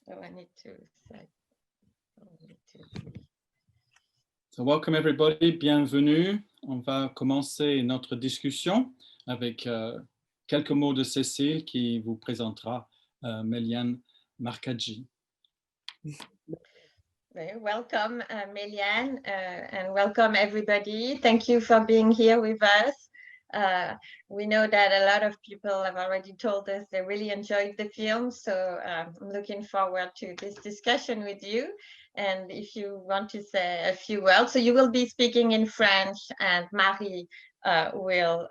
So I need to set. So welcome everybody, bienvenue. On va commencer notre discussion avec quelques mots de Cécile qui vous présentera Méliane Marcaggi. Welcome, Méliane, and welcome everybody. Thank you for being here with us. We know that a lot of people have already told us they really enjoyed the film, so I'm looking forward to this discussion with you. And if you want to say a few words, so you will be speaking in French, and Marie will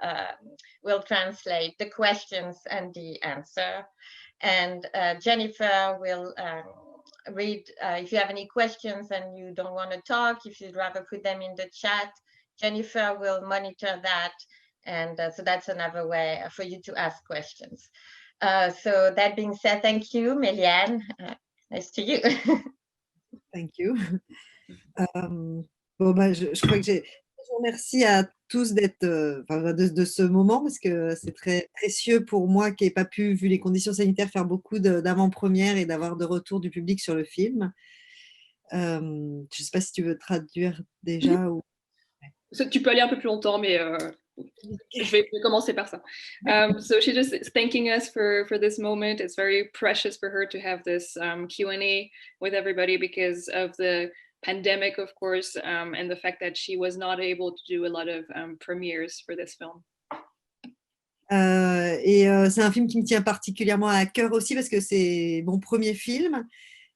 translate the questions and the answer. And Jennifer will read if you have any questions and you don't want to talk, if you'd rather put them in the chat, Jennifer will monitor that. And so that's another way for you to ask questions. So that being said, thank you, Méliane. Nice to you. Thank you. Je crois que je vous remercie à tous d'être de ce moment parce que c'est très précieux pour moi qui n'ai pas pu, vu les conditions sanitaires, faire beaucoup d'avant-premières et d'avoir de retour du public sur le film. Je ne sais pas si tu veux traduire déjà. Ou... Tu peux aller un peu plus longtemps, mais je vais commencer par ça. So she just is thanking us for this moment. It's very precious for her to have this Q&A with everybody because of the pandemic, of course, and the fact that she was not able to do a lot of premieres for this film. C'est un film qui me tient particulièrement à cœur aussi parce que c'est mon premier film.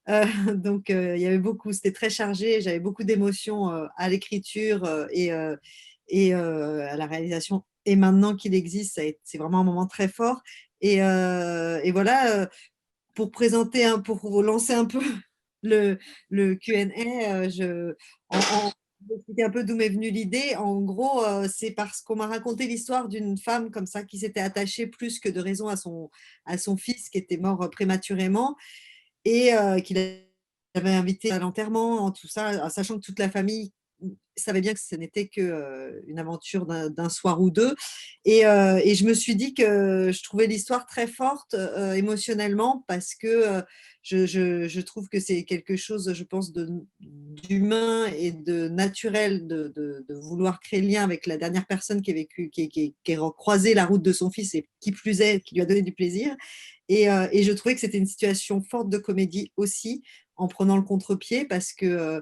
Donc, il y avait beaucoup, c'était très chargé. J'avais beaucoup d'émotions à l'écriture et à la réalisation. Et maintenant qu'il existe, c'est vraiment un moment très fort. Et voilà, pour vous lancer un peu le Q&A, je vais expliquer un peu d'où m'est venue l'idée. En gros, c'est parce qu'on m'a raconté l'histoire d'une femme comme ça qui s'était attachée plus que de raison à son fils qui était mort prématurément et qu'il avait invité à l'enterrement, en tout ça, sachant que toute la famille savait bien que ce n'était qu'une aventure d'un soir ou deux. Et je me suis dit que je trouvais l'histoire très forte émotionnellement parce que je trouve que c'est quelque chose, je pense, d'humain et de naturel de vouloir créer le lien avec la dernière personne qui a vécu, qui a croisé la route de son fils et qui plus est, qui lui a donné du plaisir. Et je trouvais que c'était une situation forte de comédie aussi, en prenant le contre-pied parce que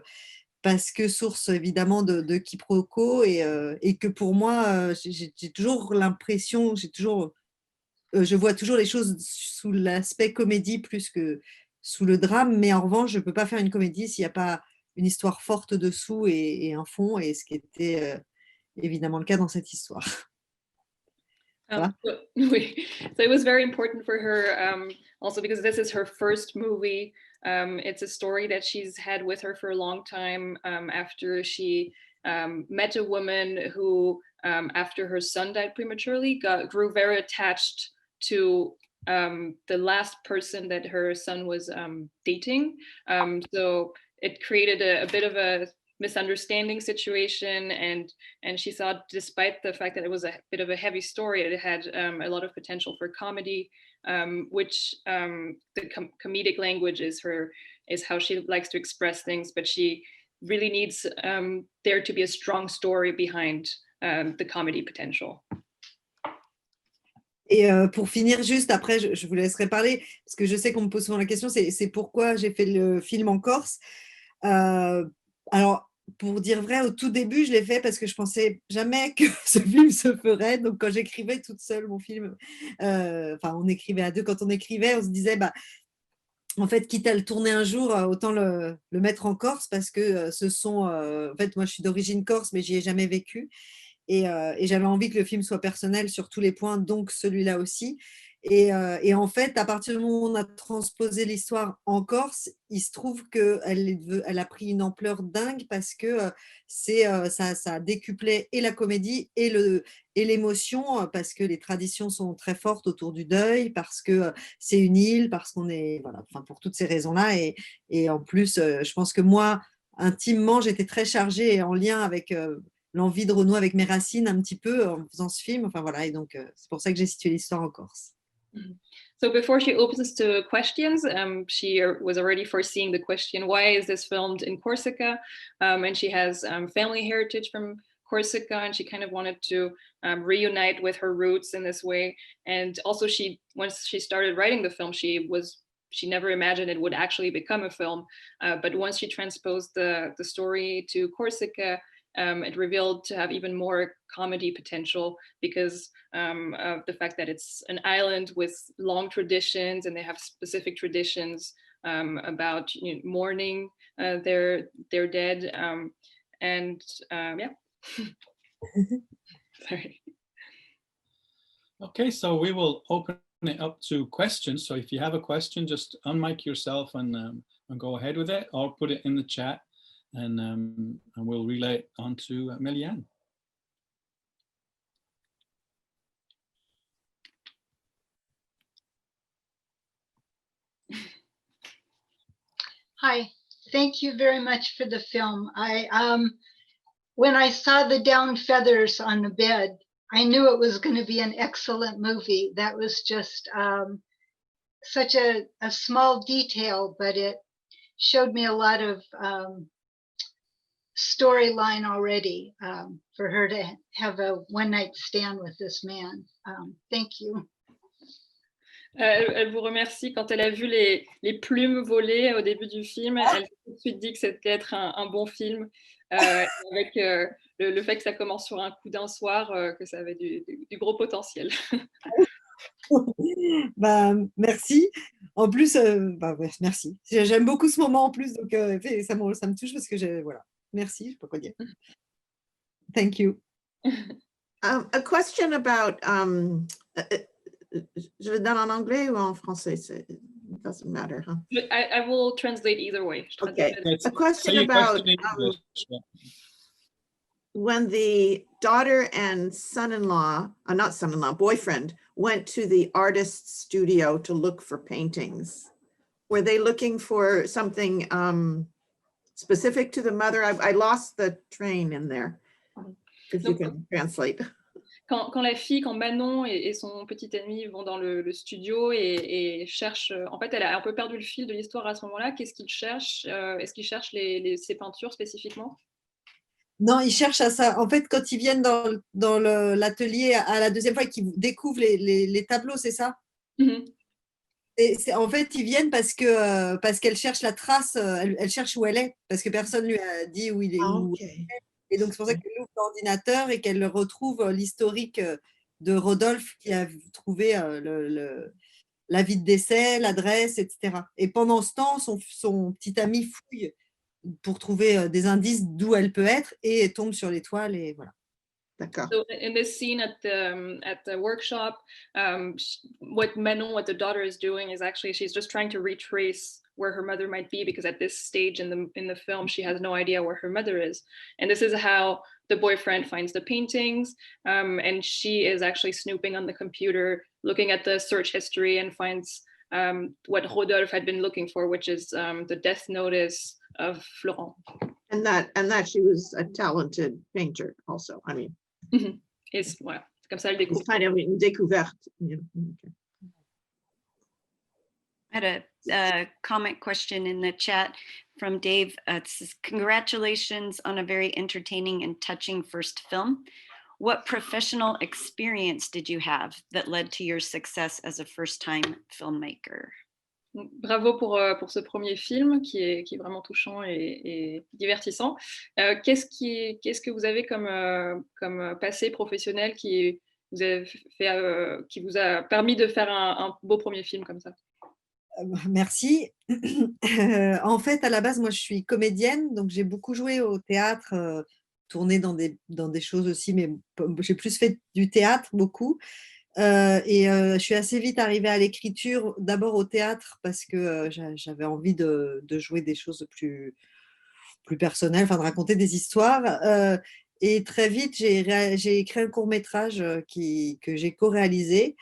source évidemment de quiproquos et que pour moi, j'ai toujours l'impression, je vois toujours les choses sous l'aspect comédie plus que sous le drame, mais en revanche, je ne peux pas faire une comédie s'il n'y a pas une histoire forte dessous et un fond, et ce qui était évidemment le cas dans cette histoire. So it was very important for her also because this is her first movie. It's a story that she's had with her for a long time after she met a woman who, after her son died prematurely, grew very attached to the last person that her son was dating. So it created a bit of a misunderstanding situation, and she thought, despite the fact that it was a bit of a heavy story, it had a lot of potential for comedy, which the comedic language is how she likes to express things, but she really needs there to be a strong story behind the comedy potential. Et pour finir, juste après, je vous laisserai parler, parce que je sais qu'on me pose souvent la question, c'est pourquoi j'ai fait le film en Corse. Alors, pour dire vrai, au tout début, je l'ai fait parce que je pensais jamais que ce film se ferait. Donc, quand j'écrivais toute seule mon film, on écrivait à deux. Quand on écrivait, on se disait, en fait, quitte à le tourner un jour, autant le mettre en Corse parce que en fait, moi, je suis d'origine corse, mais j'y ai jamais vécu. Et j'avais envie que le film soit personnel sur tous les points, donc celui-là aussi. Et en fait, à partir du moment où on a transposé l'histoire en Corse, il se trouve qu'elle a pris une ampleur dingue parce que ça décuplait et la comédie et l'émotion, parce que les traditions sont très fortes autour du deuil, parce que c'est une île, parce qu'on est… Voilà, enfin, pour toutes ces raisons-là. Et en plus, je pense que moi, intimement, j'étais très chargée et en lien avec… l'envie de renouer avec mes racines un petit peu en faisant ce film. Enfin voilà, et donc c'est pour ça que j'ai situé l'histoire en Corse. So before she opens to questions, she was already foreseeing the question, why is this filmed in Corsica? And she has family heritage from Corsica, and she kind of wanted to reunite with her roots in this way. And also once she started writing the film, she never imagined it would actually become a film. But once she transposed the story to Corsica, it revealed to have even more comedy potential because of the fact that it's an island with long traditions, and they have specific traditions about mourning their dead. Yeah. Sorry. Okay, so we will open it up to questions. So if you have a question, just unmic yourself and go ahead with it, or put it in the chat, and we'll relay it on to Méliane. Hi, thank you very much for the film. When I saw the down feathers on the bed, I knew it was going to be an excellent movie. That was just such a small detail, but it showed me a lot of storyline already for her to have a one-night stand with this man. Thank you. Elle vous remercie. Quand elle a vu les plumes voler au début du film, elle s'est tout de suite dit que c'était être un bon film, avec le fait que ça commence sur un coup d'un soir, que ça avait du gros potentiel. Bah, merci. En plus, ouais, merci. J'aime beaucoup ce moment en plus, donc ça me touche parce que voilà. Merci, je sais pas quoi dire. Thank you. A question about je vais dans en anglais ou en français? It doesn't matter, huh? I will translate either way. Okay. A question about when the daughter and son-in-law, not son-in-law, boyfriend, went to the artist's studio to look for paintings. Were they looking for something specific to the mother? I lost the train in there, if you can translate. Quand Manon et son petit ami vont dans le studio et cherchent, en fait, elle a un peu perdu le fil de l'histoire à ce moment-là. Qu'est-ce qu'ils cherchent? Est-ce qu'ils cherchent ces peintures spécifiquement? Non, ils cherchent à ça. En fait, quand ils viennent dans l'atelier à la deuxième fois, qu'ils découvrent les tableaux, c'est ça? Et en fait, ils viennent parce qu'elle cherche la trace, elle cherche où elle est, parce que personne lui a dit où il est. Okay. Et donc, c'est pour ça qu'elle ouvre l'ordinateur et qu'elle retrouve l'historique de Rodolphe qui a trouvé l'avis de décès, l'adresse, etc. Et pendant ce temps, son petit ami fouille pour trouver des indices d'où elle peut être et tombe sur l'étoile et voilà. D'accord. So in this scene at the workshop, what the daughter is doing is actually she's just trying to retrace where her mother might be, because at this stage in the film she has no idea where her mother is, and this is how the boyfriend finds the paintings, and she is actually snooping on the computer, looking at the search history, and finds what Rodolphe had been looking for, which is the death notice of Florent. And that she was a talented painter also. I mean, It's comme ça elle découvre. it's kind of une découverte. Yeah. Okay. I had a comment question in the chat from Dave. It says, congratulations on a very entertaining and touching first film. What professional experience did you have that led to your success as a first-time filmmaker? Bravo pour ce premier film qui est vraiment touchant et divertissant. Qu'est-ce que vous avez comme passé professionnel qui vous a permis de faire un beau premier film comme ça? Merci. En fait, à la base, moi, je suis comédienne, donc j'ai beaucoup joué au théâtre, tourné dans des choses aussi, mais j'ai plus fait du théâtre, beaucoup. Je suis assez vite arrivée à l'écriture, d'abord au théâtre, parce que j'avais envie de jouer des choses plus personnelles, enfin de raconter des histoires. Et très vite, j'ai écrit un court-métrage que j'ai co-réalisé,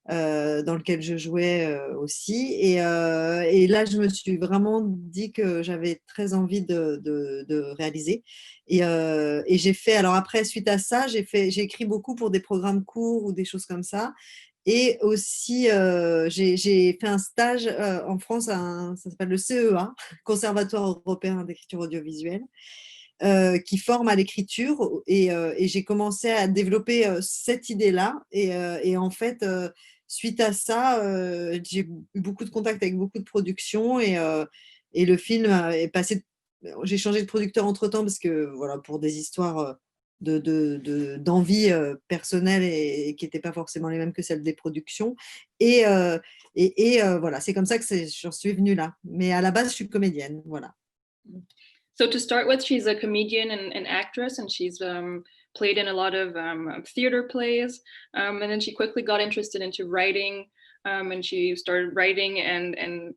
dans lequel je jouais aussi. Et là, je me suis vraiment dit que j'avais très envie de réaliser. Et j'ai fait, alors après, suite à ça, j'ai écrit beaucoup pour des programmes courts ou des choses comme ça. Et aussi, j'ai fait un stage en France, ça s'appelle le CEA, Conservatoire européen d'écriture audiovisuelle, qui forme à l'écriture. Et j'ai commencé à développer cette idée-là. Et en fait, suite à ça, j'ai eu beaucoup de contacts avec beaucoup de productions. Et le film est passé. J'ai changé de producteur entre-temps parce que, voilà, pour des histoires d'envie personnelle et qui n'étaient pas forcément les mêmes que celles des productions. Voilà, c'est comme ça que j'en suis venue là. Mais à la base, je suis comédienne, voilà. So to start with, she's a comedian and actress, and she's played in a lot of theater plays. And then she quickly got interested into writing, and she started writing and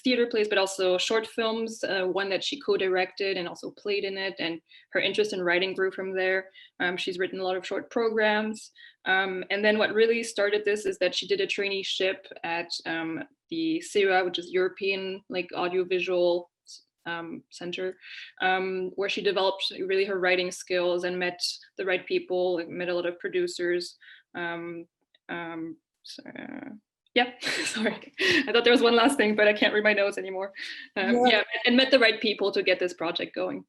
theater plays, but also short films, one that she co-directed and also played in it. And her interest in writing grew from there. She's written a lot of short programs. And then what really started this is that she did a traineeship at the CEA, which is European like audiovisual center, where she developed really her writing skills and met the right people, like, met a lot of producers. Yeah, sorry. I thought there was one last thing, but I can't read my notes anymore. Yeah, and met the right people to get this project going.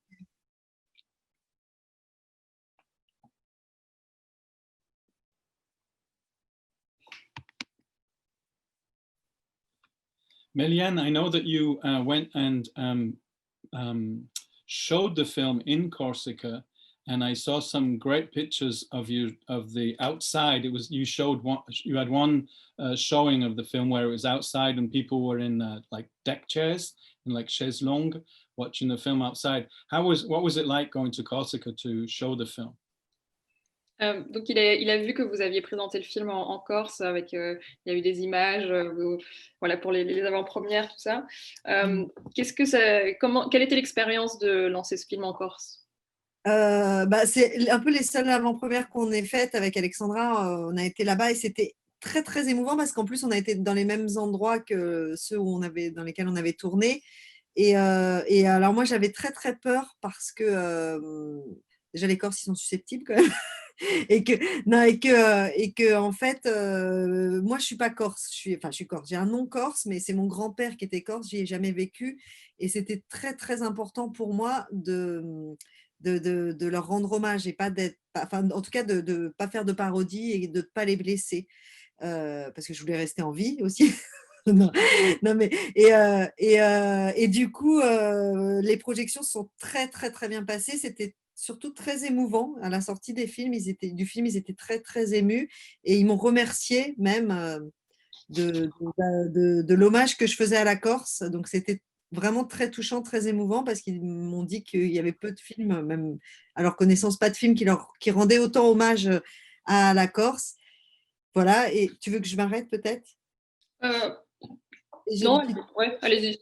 Méliane, I know that you went and showed the film in Corsica, and I saw some great pictures of you of the outside. It was you had one showing of the film where it was outside and people were in like deck chairs and like chaises longues watching the film outside. What was it like going to Corsica to show the film? Donc il a vu que vous aviez présenté le film en Corse avec il y a eu des images voilà pour les avant-premières, tout ça. Quelle était l'expérience de lancer ce film en Corse? C'est un peu les seules avant-premières qu'on ait faites avec Alexandra. On a été là-bas et c'était très très émouvant parce qu'en plus on a été dans les mêmes endroits que ceux dans lesquels on avait tourné. Et alors moi j'avais très très peur parce que déjà les Corses ils sont susceptibles quand même. et que en fait moi je suis pas corse, je suis corse, j'ai un nom corse mais c'est mon grand-père qui était corse, j'y ai jamais vécu et c'était très très important pour moi de leur rendre hommage et pas en tout cas de pas faire de parodie et de pas les blesser parce que je voulais rester en vie aussi. Non, mais et du coup les projections sont très très très bien passées, c'était surtout très émouvant à la sortie du film, ils étaient très très émus et ils m'ont remercié même de l'hommage que je faisais à la Corse, donc c'était vraiment très touchant, très émouvant parce qu'ils m'ont dit qu'il y avait peu de films, même à leur connaissance, pas de films qui rendaient autant hommage à la Corse. Voilà, et tu veux que je m'arrête peut-être? Non, ouais, allez-y.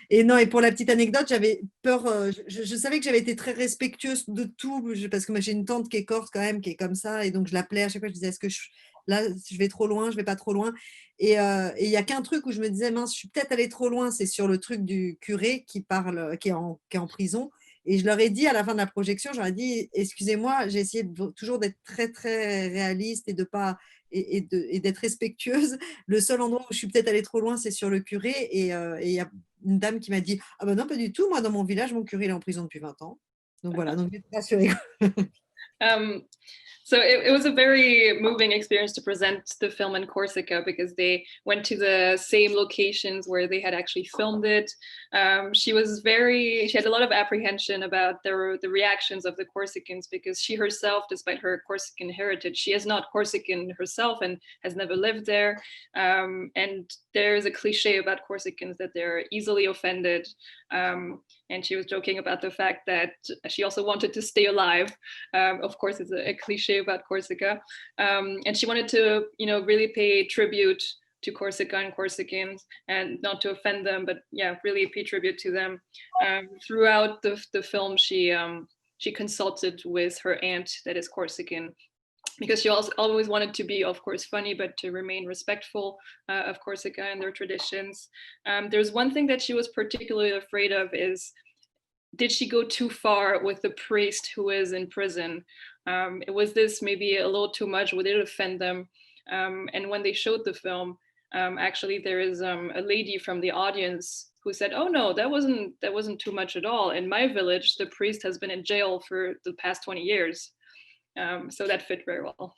Et pour la petite anecdote, j'avais peur, je savais que j'avais été très respectueuse de tout, parce que moi j'ai une tante qui est corse quand même, qui est comme ça, et donc je l'appelais à chaque fois, je disais, est-ce que là, je vais trop loin, je vais pas trop loin. Et il n'y a qu'un truc où je me disais, mince, je suis peut-être allée trop loin, c'est sur le truc du curé qui est en prison. Et je leur ai dit à la fin de la projection, j'aurais dit, excusez-moi, j'ai essayé toujours d'être très, très réaliste et de pas et d'être respectueuse. Le seul endroit où je suis peut-être allée trop loin, c'est sur le curé. Et il y a une dame qui m'a dit, ah ben non, pas du tout, moi dans mon village, mon curé il est en prison depuis 20 ans. Donc voilà, donc j'étais rassurée. So it was a very moving experience to present the film in Corsica because they went to the same locations where they had actually filmed it. She had a lot of apprehension about the reactions of the Corsicans because she herself, despite her Corsican heritage, she is not Corsican herself and has never lived there. And there's a cliche about Corsicans that they're easily offended. And she was joking about the fact that she also wanted to stay alive. Of course, it's a cliche about Corsica. And she wanted to, really pay tribute to Corsica and Corsicans and not to offend them, but yeah, really pay tribute to them. Throughout the film, she consulted with her aunt that is Corsican, because she also always wanted to be, of course, funny, but to remain respectful of Corsica and their traditions. There's one thing that she was particularly afraid of is did she go too far with the priest who is in prison? Was this maybe a little too much? Would it offend them? And when they showed the film, actually there is a lady from the audience who said, "Oh no, that wasn't too much at all. In my village, the priest has been in jail for the past 20 years." So that fit very well.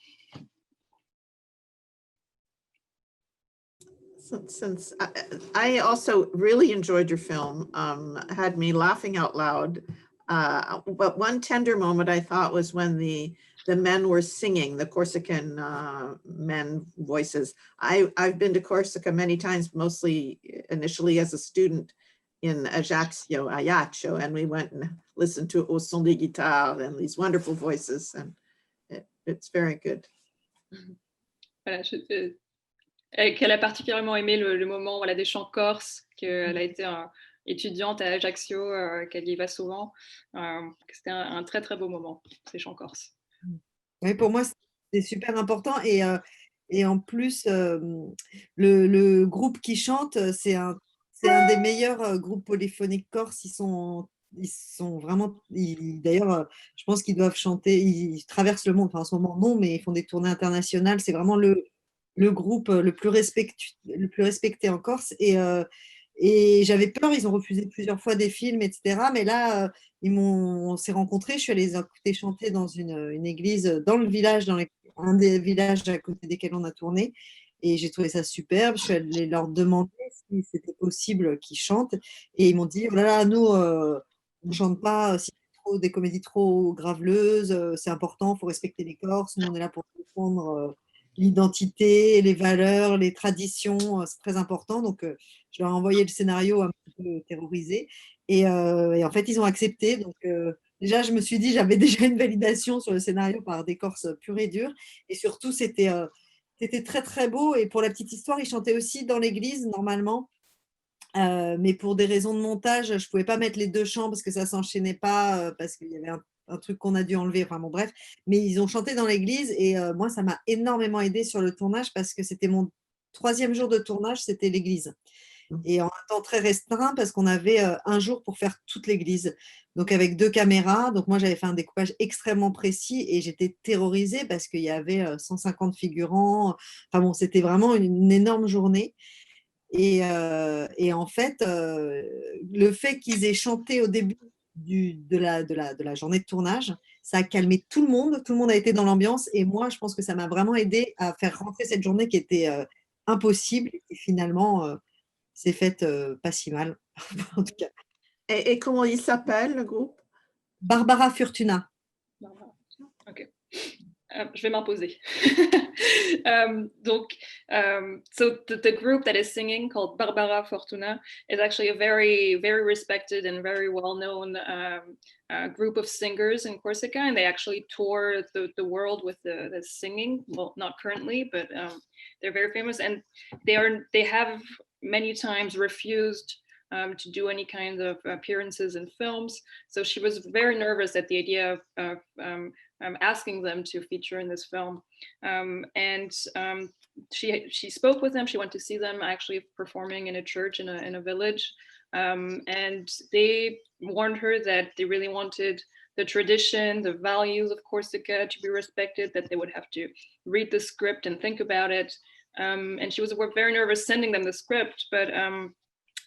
Since I also really enjoyed your film, had me laughing out loud. But one tender moment I thought was when the men were singing, the Corsican men voices. I've been to Corsica many times, mostly initially as a student in Ajaccio, and we went and listened to Au Son des Guitares and these wonderful voices, and it's very good. Voilà, qu'elle a particulièrement aimé le moment, voilà, des chants corses, qu'elle a été étudiante à Ajaccio, qu'elle y va souvent. C'était un très très beau moment, ces chants corses. Oui, pour moi, c'est super important. Et en plus, le groupe qui chante, c'est un des meilleurs groupes polyphoniques corses. Ils sont vraiment. D'ailleurs, je pense qu'ils doivent chanter. Ils traversent le monde. Enfin, en ce moment, non, mais ils font des tournées internationales. C'est vraiment le groupe le plus respecté en Corse. Et j'avais peur, ils ont refusé plusieurs fois des films, etc. Mais là, on s'est rencontrés, je suis allée les écouter chanter dans une église, dans le village, un des villages à côté desquels on a tourné. Et j'ai trouvé ça superbe. Je suis allée leur demander si c'était possible qu'ils chantent. Et ils m'ont dit, oh là là, nous, on ne chante pas si c'est des comédies trop graveleuses, c'est important, il faut respecter les Corses. Nous, on est là pour défendre l'identité, les valeurs, les traditions, c'est très important. Donc, je leur ai envoyé le scénario un petit peu terrorisé. Et en fait, ils ont accepté. Donc, déjà, je me suis dit, j'avais déjà une validation sur le scénario par des Corses purs et durs. Et surtout, c'était très, très beau. Et pour la petite histoire, ils chantaient aussi dans l'église, normalement. Mais pour des raisons de montage, je ne pouvais pas mettre les deux chants parce que ça ne s'enchaînait pas, parce qu'il y avait un truc qu'on a dû enlever. Enfin bon, bref. Mais ils ont chanté dans l'église et moi, ça m'a énormément aidé sur le tournage parce que c'était mon 3e jour de tournage, c'était l'église. Et en un temps très restreint parce qu'on avait un jour pour faire toute l'église. Donc avec 2 caméras. Donc moi, j'avais fait un découpage extrêmement précis et j'étais terrorisée parce qu'il y avait 150 figurants. Enfin bon, c'était vraiment une énorme journée. Et en fait, le fait qu'ils aient chanté au début de la journée de tournage, ça a calmé tout le monde. Tout le monde a été dans l'ambiance. Et moi, je pense que ça m'a vraiment aidé à faire rentrer cette journée qui était impossible. Et finalement, c'est faite pas si mal, en tout cas. Et comment il s'appelle, le groupe? Barbara Fortuna. Ok. Je vais m'imposer. So the group that is singing, called Barbara Fortuna, is actually a very, very respected and very well-known group of singers in Corsica, and they actually tour the world with the singing. Well, not currently, but they're very famous, and they have many times refused to do any kind of appearances in films. So she was very nervous at the idea of asking them to feature in this film. She spoke with them. She went to see them actually performing in a church in a village. And they warned her that they really wanted the tradition, the values of Corsica to be respected, that they would have to read the script and think about it. And she was very nervous sending them the script, but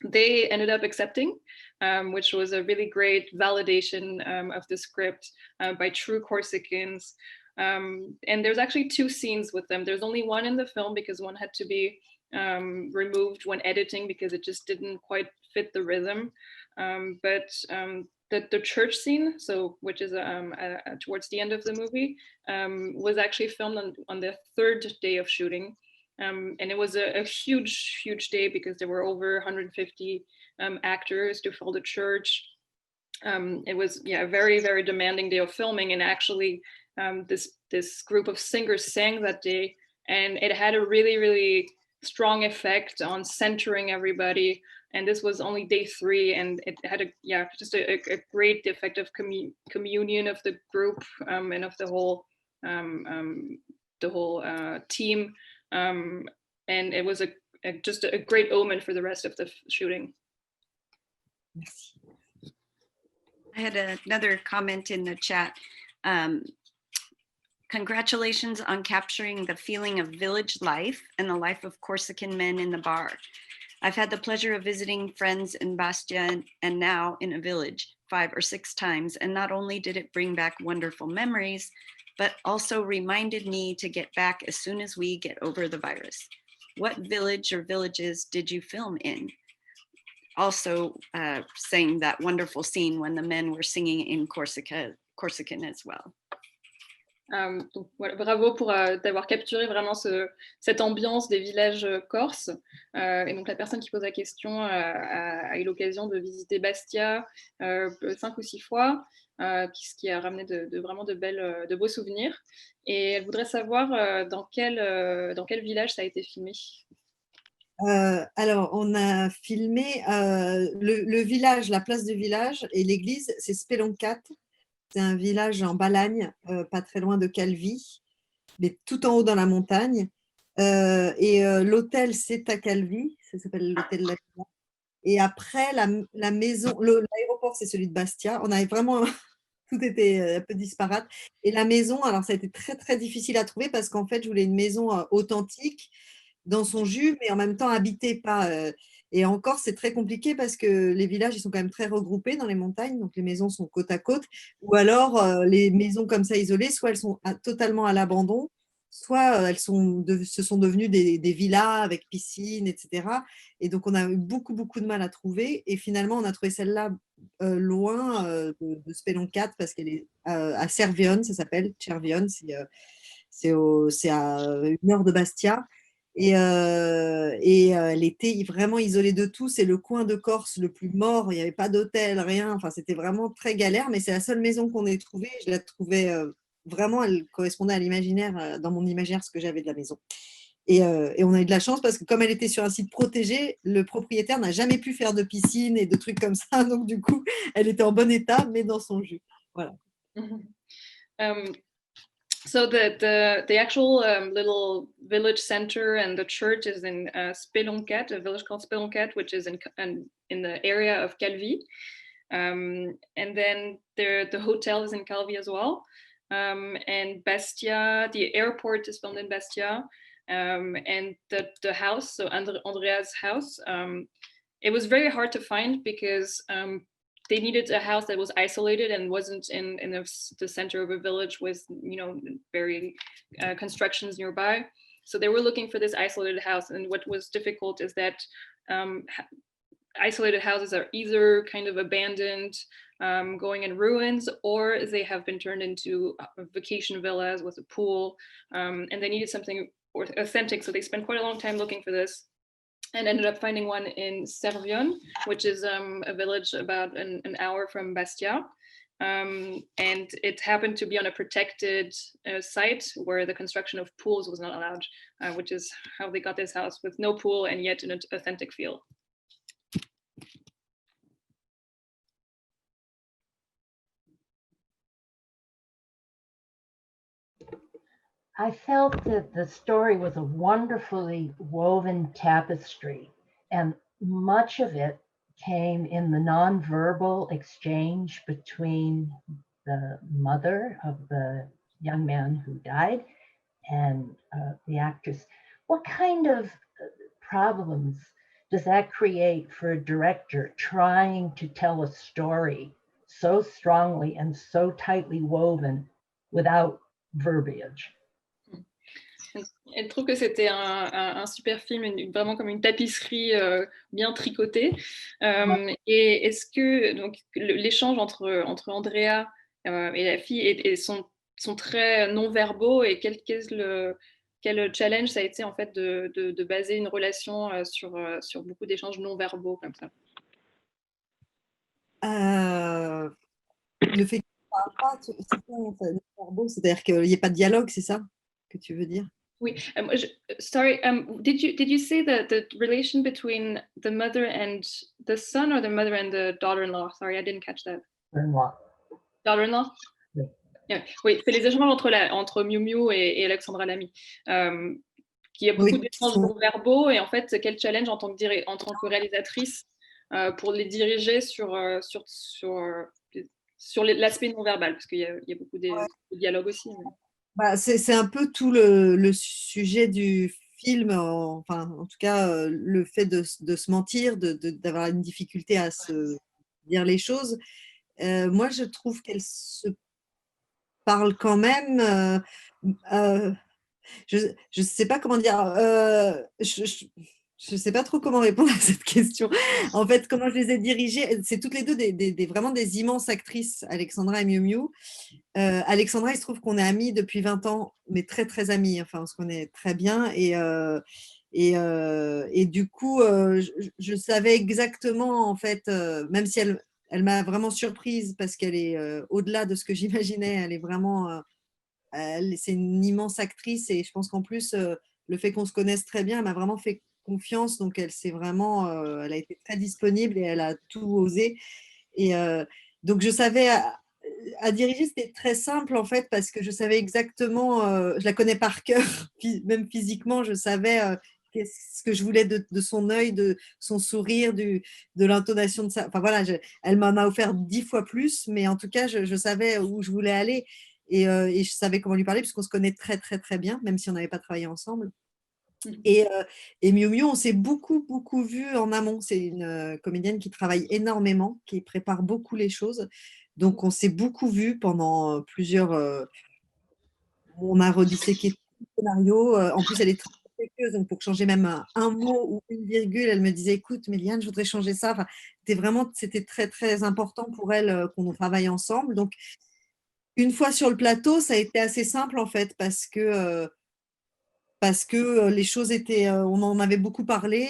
they ended up accepting, which was a really great validation of the script by true Corsicans. And there's actually 2 scenes with them. There's only one in the film because one had to be removed when editing because it just didn't quite fit the rhythm. But the church scene, which is towards the end of the movie, was actually filmed on the 3rd day of shooting. And it was a huge, huge day because there were over 150 actors to fill the church. It was a very, very demanding day of filming, and actually this group of singers sang that day, and it had a really, really strong effect on centering everybody. And this was only day 3, and it had just a great effect of communion of the group and of the whole team. And it was just a great omen for the rest of the shooting. Merci. I had another comment in the chat. Congratulations on capturing the feeling of village life and the life of Corsican men in the bar. I've had the pleasure of visiting friends in Bastia and now in a village 5 or 6 times. And not only did it bring back wonderful memories, but also reminded me to get back as soon as we get over the virus. What village or villages did you film in? Also saying that wonderful scene when the men were singing in Corsican as well. Donc, voilà, bravo pour d'avoir capturé vraiment cette ambiance des villages corses. Et donc la personne qui pose la question a eu l'occasion de visiter Bastia 5 ou 6 fois, ce qui a ramené vraiment de beaux souvenirs. Et elle voudrait savoir dans quel village ça a été filmé. Alors, on a filmé le village, la place du village et l'église, c'est Speloncat. C'est un village en Balagne, pas très loin de Calvi, mais tout en haut dans la montagne. Et l'hôtel, c'est à Calvi, ça s'appelle l'hôtel La Villa. Et après, la maison, l'aéroport, c'est celui de Bastia. On avait vraiment, tout était un peu disparate. Et la maison, alors ça a été très, très difficile à trouver parce qu'en fait, je voulais une maison authentique dans son jus, mais en même temps habitée, pas. Et encore, c'est très compliqué parce que les villages, ils sont quand même très regroupés dans les montagnes, donc les maisons sont côte à côte, ou alors les maisons comme ça isolées, soit elles sont totalement à l'abandon, soit elles se sont devenues des villas avec piscine, etc. Et donc, on a eu beaucoup, beaucoup de mal à trouver. Et finalement, on a trouvé celle-là loin de Speloncat parce qu'elle est à Cervione, ça s'appelle Cervione, c'est à 1 heure de Bastia. Et elle était vraiment isolée de tout. C'est le coin de Corse le plus mort. Il n'y avait pas d'hôtel, rien. Enfin, c'était vraiment très galère. Mais c'est la seule maison qu'on ait trouvée. Je la trouvais vraiment, elle correspondait à l'imaginaire, dans mon imaginaire, ce que j'avais de la maison. Et on a eu de la chance parce que comme elle était sur un site protégé, le propriétaire n'a jamais pu faire de piscine et de trucs comme ça. Donc, du coup, elle était en bon état, mais dans son jus. Voilà. So the actual little village center and the church is in Speloncat, a village called Speloncat, which is in the area of Calvi. And then the hotel is in Calvi as well. And Bastia, the airport is filmed in Bastia. And the house, so Andrea's house, it was very hard to find because they needed a house that was isolated and wasn't in the center of a village with, very constructions nearby. So they were looking for this isolated house. And what was difficult is that isolated houses are either kind of abandoned, going in ruins, or they have been turned into vacation villas with a pool. And they needed something authentic. So they spent quite a long time looking for this. And ended up finding one in Cervione, which is a village about an hour from Bastia. And it happened to be on a protected site where the construction of pools was not allowed, which is how they got this house with no pool and yet an authentic feel. I felt that the story was a wonderfully woven tapestry, and much of it came in the nonverbal exchange between the mother of the young man who died and the actress. What kind of problems does that create for a director trying to tell a story so strongly and so tightly woven without verbiage? Elle trouve que c'était un super film, vraiment comme une tapisserie bien tricotée. Et est-ce que donc, l'échange entre Andrea et la fille sont très non-verbaux et quel challenge ça a été en fait de baser une relation sur beaucoup d'échanges non-verbaux comme ça? Le fait qu'il ne parle pas, c'est non-verbaux, c'est-à-dire qu'il n'y ait pas de dialogue, c'est ça que tu veux dire? Oui. Sorry. Did you say the relation between the mother and the son, or the mother and the daughter-in-law? Sorry, I didn't catch that. Daughter-in-law. Daughter-in-law. Oui. Yeah. Oui, c'est les échanges entre Miu Miu et Alexandra Lamy. Qui a beaucoup d'échanges non-verbaux et en fait, quel challenge en tant que réalisatrice pour les diriger sur sur l'aspect non-verbal, parce qu'il y a beaucoup de dialogues aussi. Mais... Bah, c'est un peu tout le sujet du film, enfin, en tout cas, le fait de se mentir, d'avoir une difficulté à se dire les choses. Moi, je trouve qu'elle se parle quand même. Je ne sais pas comment dire. Je ne sais pas trop comment répondre à cette question. En fait, comment je les ai dirigées, c'est toutes les deux vraiment des immenses actrices, Alexandra et Miu Miu. Alexandra, il se trouve qu'on est amis depuis 20 ans, mais très, très amis. Enfin, on se connaît très bien. Et du coup, je savais exactement, en fait, même si elle m'a vraiment surprise parce qu'elle est au-delà de ce que j'imaginais. Elle est vraiment, c'est une immense actrice et je pense qu'en plus, le fait qu'on se connaisse très bien, elle m'a vraiment fait confiance. Donc, elle elle a été très disponible et elle a tout osé. Et donc, je savais à diriger, c'était très simple en fait parce que je savais exactement, je la connais par cœur, même physiquement, je savais ce que je voulais de son œil, de son sourire, de l'intonation de ça. Enfin voilà, elle m'en a offert 10 fois plus, mais en tout cas, je savais où je voulais aller et je savais comment lui parler puisqu'on se connaît très très très bien, même si on n'avait pas travaillé ensemble. Et Miu Miu, on s'est beaucoup, beaucoup vu en amont. C'est une comédienne qui travaille énormément, qui prépare beaucoup les choses. Donc, on s'est beaucoup vu pendant plusieurs... on a redisséqué tout le scénario. En plus, elle est très respectueuse. Donc, pour changer même un mot ou une virgule, elle me disait, écoute, Méliane, je voudrais changer ça. Enfin, c'était très, très important pour elle qu'on travaille ensemble. Donc, une fois sur le plateau, ça a été assez simple, en fait, parce que les choses étaient, on en avait beaucoup parlé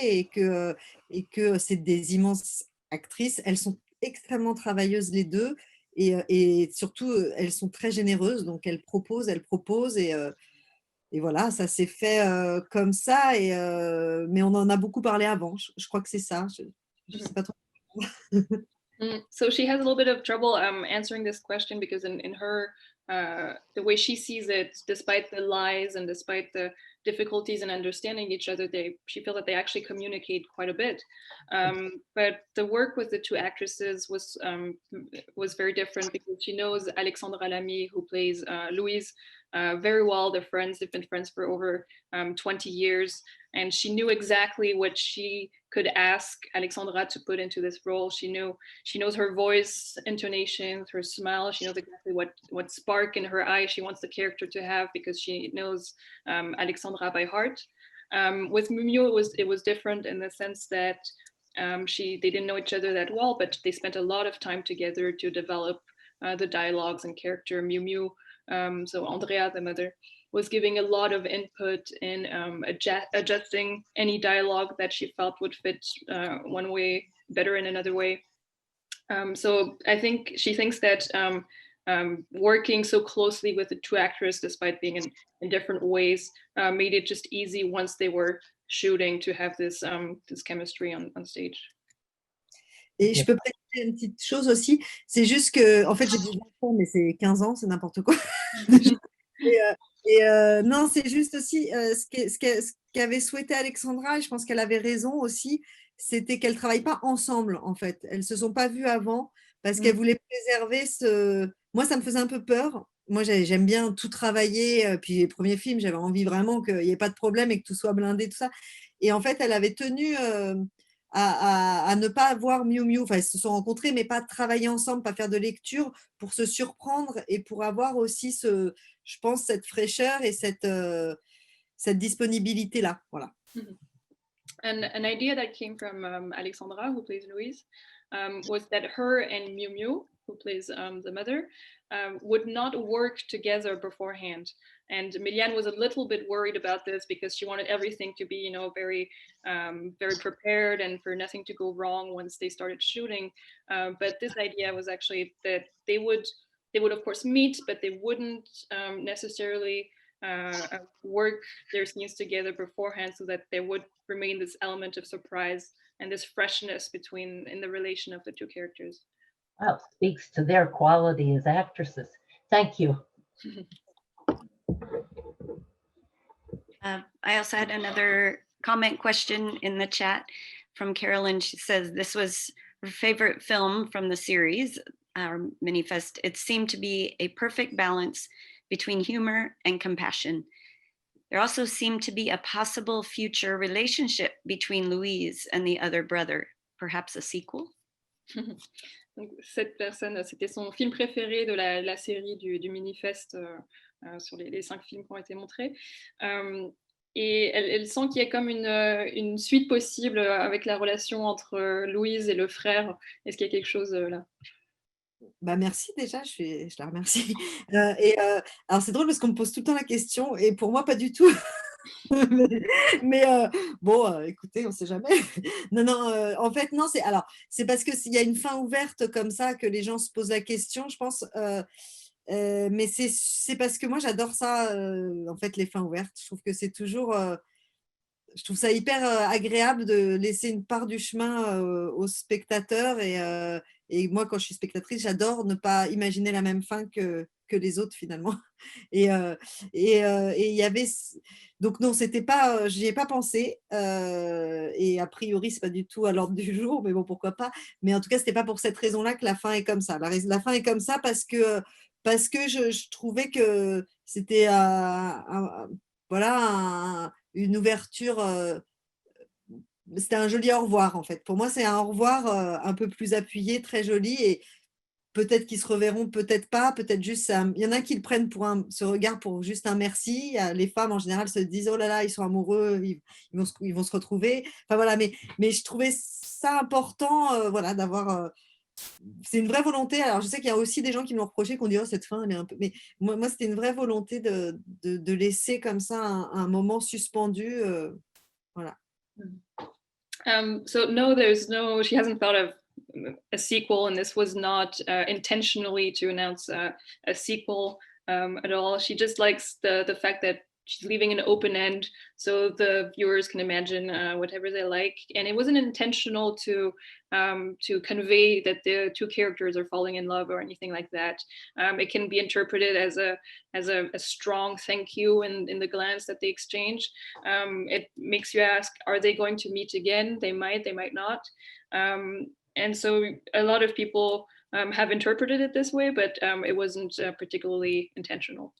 et que c'est des immenses actrices. Elles sont extrêmement travailleuses les deux et surtout, elles sont très généreuses. Donc, elles proposent et voilà, ça s'est fait comme ça. Mais on en a beaucoup parlé avant. Je crois que c'est ça. Je sais pas trop. So she has a little bit of trouble answering this question because in her the way she sees it, despite the lies and despite the difficulties in understanding each other, she feels that they actually communicate quite a bit. But the work with the two actresses was very different because she knows Alexandra Lamy, who plays Louise, very well. They're friends. They've been friends for over 20 years. And she knew exactly what she could ask Alexandra to put into this role. She knows her voice, intonations, her smile. She knows exactly what spark in her eye she wants the character to have because she knows Alexandra by heart. With Miu Miu, it was different in the sense that they didn't know each other that well, but they spent a lot of time together to develop the dialogues and character. Miu Miu, so Andrea, the mother, was giving a lot of input in adjusting any dialogue that she felt would fit one way better in another way. So I think she thinks that working so closely with the two actresses, despite being in different ways, made it just easy once they were shooting to have this chemistry on stage. Et je peux préciser une petite chose aussi, c'est juste que, en fait, j'ai 10 enfants, mais c'est 15 ans, c'est n'importe quoi. Non, c'est juste aussi ce qu'avait souhaité Alexandra, et je pense qu'elle avait raison aussi, c'était qu'elles ne travaillent pas ensemble, en fait. Elles ne se sont pas vues avant parce qu'elles voulaient préserver ce... Moi, ça me faisait un peu peur. Moi, j'aime bien tout travailler. Puis les premiers films, j'avais envie vraiment qu'il n'y ait pas de problème et que tout soit blindé, tout ça. Et en fait, elle avait tenu à ne pas avoir Miu Miu. Enfin, elles se sont rencontrées, mais pas travailler ensemble, pas faire de lecture pour se surprendre et pour avoir aussi je pense, cette fraîcheur et cette disponibilité-là. Voilà. And an idea that came from Alexandra, who plays Louise, was that her and Miu Miu, who plays the mother, would not work together beforehand. And Méliane was a little bit worried about this because she wanted everything to be, very, very prepared and for nothing to go wrong once they started shooting. But this idea was actually that they would of course meet, but they wouldn't necessarily work their scenes together beforehand, so that there would remain this element of surprise and this freshness in the relation of the two characters. Well, speaks to their quality as actresses. Thank you. I also had another comment question in the chat from Carolyn. She says this was her favorite film from the series. our Minifest, it seemed to be a perfect balance between humor and compassion. There also seemed to be a possible future relationship between Louise and the other brother, perhaps a sequel. Donc, cette personne, c'était son film préféré de la série du Minifest sur les 5 films qui ont été montrés. Et elle sent qu'il y a comme une suite possible avec la relation entre Louise et le frère. Est-ce qu'il y a quelque chose là? Bah merci déjà, je la remercie. Alors c'est drôle parce qu'on me pose tout le temps la question et pour moi pas du tout. mais bon, écoutez, on ne sait jamais. Non, en fait, non, c'est parce qu'il y a une fin ouverte comme ça que les gens se posent la question, je pense. Mais c'est parce que moi, j'adore ça, en fait, les fins ouvertes. Je trouve que c'est toujours... je trouve ça hyper agréable de laisser une part du chemin aux spectateurs. Et moi, quand je suis spectatrice, j'adore ne pas imaginer la même fin que les autres, finalement. Et il y avait... Donc non, c'était pas, j'y ai pas pensé. Et a priori, c'est pas du tout à l'ordre du jour, mais bon, pourquoi pas. Mais en tout cas, c'était pas pour cette raison-là que la fin est comme ça. La fin est comme ça parce que je trouvais que c'était voilà, une ouverture, c'était un joli au revoir en fait. Pour moi, c'est un au revoir un peu plus appuyé, très joli et peut-être qu'ils se reverront, peut-être pas, peut-être juste il y en a qui le prennent pour ce regard pour juste un merci. Les femmes en général se disent oh là là, ils sont amoureux, ils vont se retrouver. Enfin voilà, mais je trouvais ça important, voilà, d'avoir. C'est une vraie volonté. Alors, je sais qu'il y a aussi des gens qui me l'ont reproché, qui ont dit oh, cette fin, elle est un peu. Mais moi c'était une vraie volonté de laisser comme ça un moment suspendu. Voilà. So no, she hasn't thought of a sequel, and this was not intentionally to announce a sequel at all. She just likes the fact that she's leaving an open end so the viewers can imagine whatever they like, and it wasn't intentional to convey that the two characters are falling in love or anything like that. It can be interpreted as a strong thank you in the glance that they exchange. It makes you ask, are they going to meet again? They might not. And so a lot of people have interpreted it this way, but it wasn't particularly intentional.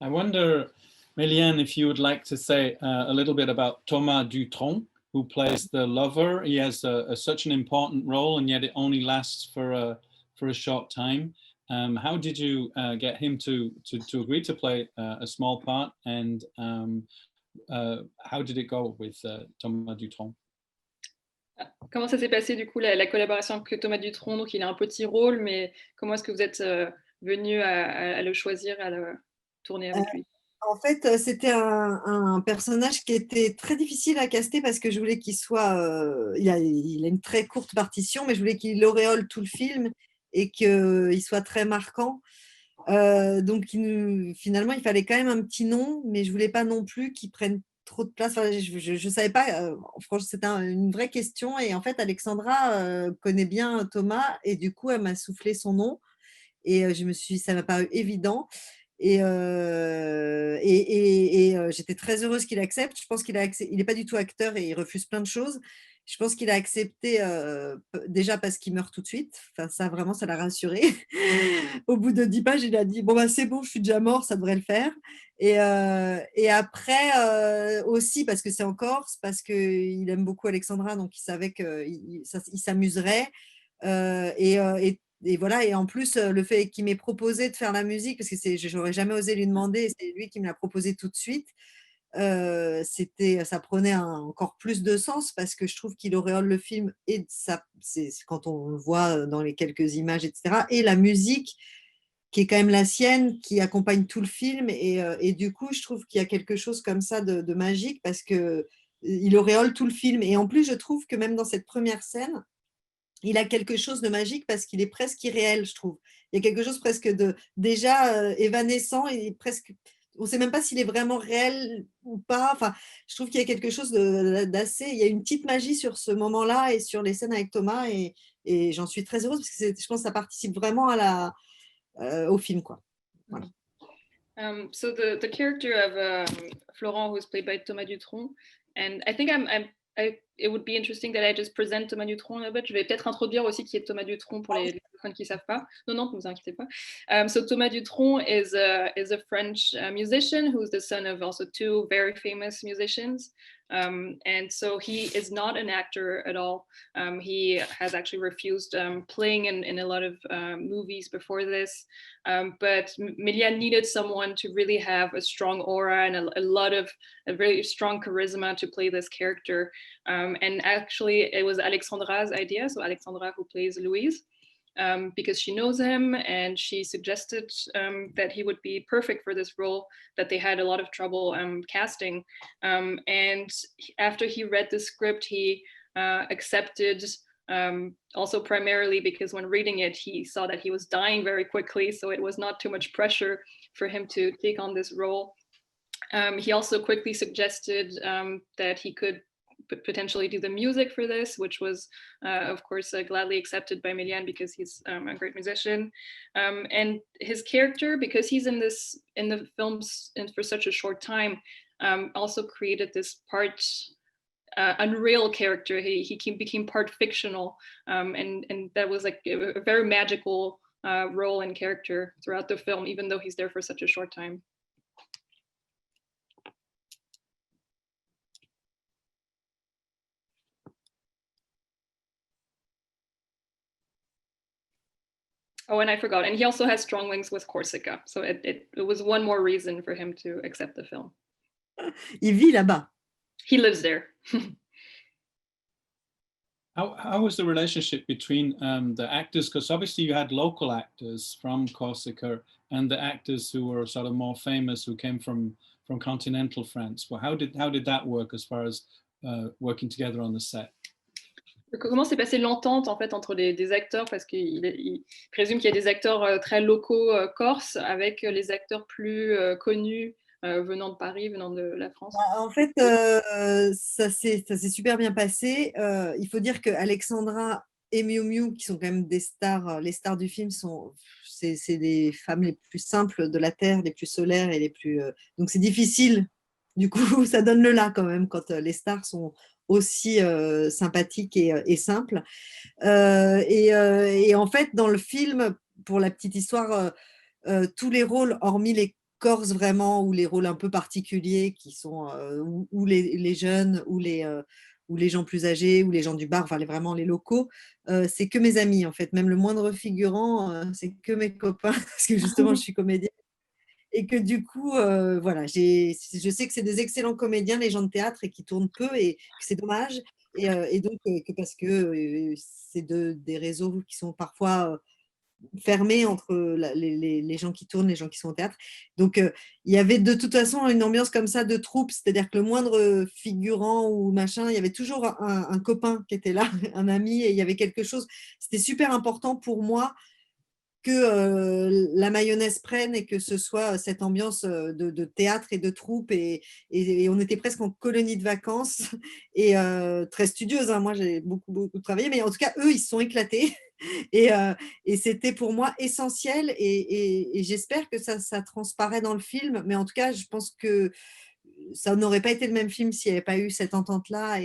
I wonder, Méliane, if you would like to say a little bit about Thomas Dutronc, who plays the lover. He has such an important role, and yet it only lasts for a short time. How did you get him to agree to play a small part, and how did it go with Thomas Dutronc? Comment ça s'est passé du coup la collaboration avec Thomas Dutronc? Donc il a un petit rôle, mais comment est-ce que vous êtes venu à le choisir, à le tourner avec lui? En fait, c'était un personnage qui était très difficile à caster parce que je voulais qu'il soit... il a une très courte partition, mais je voulais qu'il auréole tout le film et qu'il soit très marquant. Donc, finalement, il fallait quand même un petit nom, mais je ne voulais pas non plus qu'il prenne trop de place. Enfin, je ne savais pas. Franchement, c'était une vraie question. Et en fait, Alexandra connaît bien Thomas et du coup, elle m'a soufflé son nom. Et ça m'a paru évident. Et j'étais très heureuse qu'il accepte. Je pense qu'il n'est pas du tout acteur et il refuse plein de choses. Je pense qu'il a accepté déjà parce qu'il meurt tout de suite. Enfin, ça, vraiment, ça l'a rassuré. Au bout de 10 pages, il a dit « Bon, bah, c'est bon, je suis déjà mort, ça devrait le faire. » Et après, aussi, parce que c'est en Corse, parce qu'il aime beaucoup Alexandra, donc il savait qu'il s'amuserait. Et voilà, et en plus, le fait qu'il m'ait proposé de faire la musique, parce que je n'aurais jamais osé lui demander, c'est lui qui me l'a proposé tout de suite, ça prenait encore plus de sens parce que je trouve qu'il auréole le film et c'est quand on le voit dans les quelques images, etc. Et la musique qui est quand même la sienne, qui accompagne tout le film. Et du coup, je trouve qu'il y a quelque chose comme ça de magique parce qu'il auréole tout le film. Et en plus, je trouve que même dans cette première scène, il a quelque chose de magique parce qu'il est presque irréel, je trouve. Il y a quelque chose presque déjà évanescent et presque... On ne sait même pas s'il est vraiment réel ou pas. Enfin, je trouve qu'il y a quelque chose d'assez... Il y a une petite magie sur ce moment-là et sur les scènes avec Thomas et j'en suis très heureuse parce que je pense que ça participe vraiment au film, quoi. Voilà. So the character of Florent, who's played by Thomas Dutronc, and I think it would be interesting that I just present Thomas Dutronc a bit. Je vais peut-être introduire aussi qui est Thomas Dutronc pour les personnes qui ne savent pas. Non, ne vous inquiétez pas. So Thomas Dutronc is a French musician who's the son of also two very famous musicians. And so he is not an actor at all. He has actually refused playing in a lot of movies before this. But Méliane needed someone to really have a strong aura and a very strong charisma to play this character. And actually, it was Alexandra's idea. So Alexandra, who plays Louise. Because she knows him and she suggested that he would be perfect for this role that they had a lot of trouble casting. And after he read the script, he accepted, also primarily because when reading it, he saw that he was dying very quickly, so it was not too much pressure for him to take on this role. He also quickly suggested that he could potentially do the music for this, which was of course gladly accepted by Méliane because he's a great musician. And his character, because he's in the films and for such a short time, also created this part unreal character. He became part fictional, and that was like a very magical role and character throughout the film, even though he's there for such a short time. Oh, and I forgot. And he also has strong links with Corsica. So it was one more reason for him to accept the film. Il vit là-bas. He lives there. How was the relationship between the actors? Because obviously you had local actors from Corsica and the actors who were sort of more famous, who came from continental France. Well, how did that work as far as working together on the set? Comment s'est passée l'entente en fait entre des acteurs, parce qu'il présume qu'il y a des acteurs très locaux corses avec les acteurs plus connus venant de Paris, venant de la France? En fait, ça s'est super bien passé. Il faut dire que Alexandra et Miu Miu, qui sont quand même des stars, les stars du film, c'est des femmes les plus simples de la Terre, les plus solaires et les plus... donc c'est difficile. Du coup, ça donne le là quand même quand les stars sont aussi sympathiques et simples. Et en fait, dans le film, pour la petite histoire, tous les rôles, hormis les Corses vraiment, ou les rôles un peu particuliers qui sont ou les jeunes, ou les gens plus âgés, ou les gens du bar, enfin vraiment les locaux, c'est que mes amis en fait. Même le moindre figurant, c'est que mes copains, parce que justement je suis comédienne. Et que du coup, voilà, je sais que c'est des excellents comédiens, les gens de théâtre, et qui tournent peu, et que c'est dommage. Et donc, parce que c'est des réseaux qui sont parfois fermés entre les gens qui tournent, les gens qui sont au théâtre. Donc, il y avait de toute façon une ambiance comme ça de troupe, c'est-à-dire que le moindre figurant ou machin, il y avait toujours un copain qui était là, un ami, et il y avait quelque chose. C'était super important pour moi que la mayonnaise prenne et que ce soit cette ambiance de théâtre et de troupe, et on était presque en colonie de vacances, et très studieuse, hein. Moi j'ai beaucoup travaillé, mais en tout cas eux ils se sont éclatés et c'était pour moi essentiel, et j'espère que ça transparaît dans le film, mais en tout cas je pense que ça n'aurait pas été le même film s'il n'y avait pas eu cette entente-là,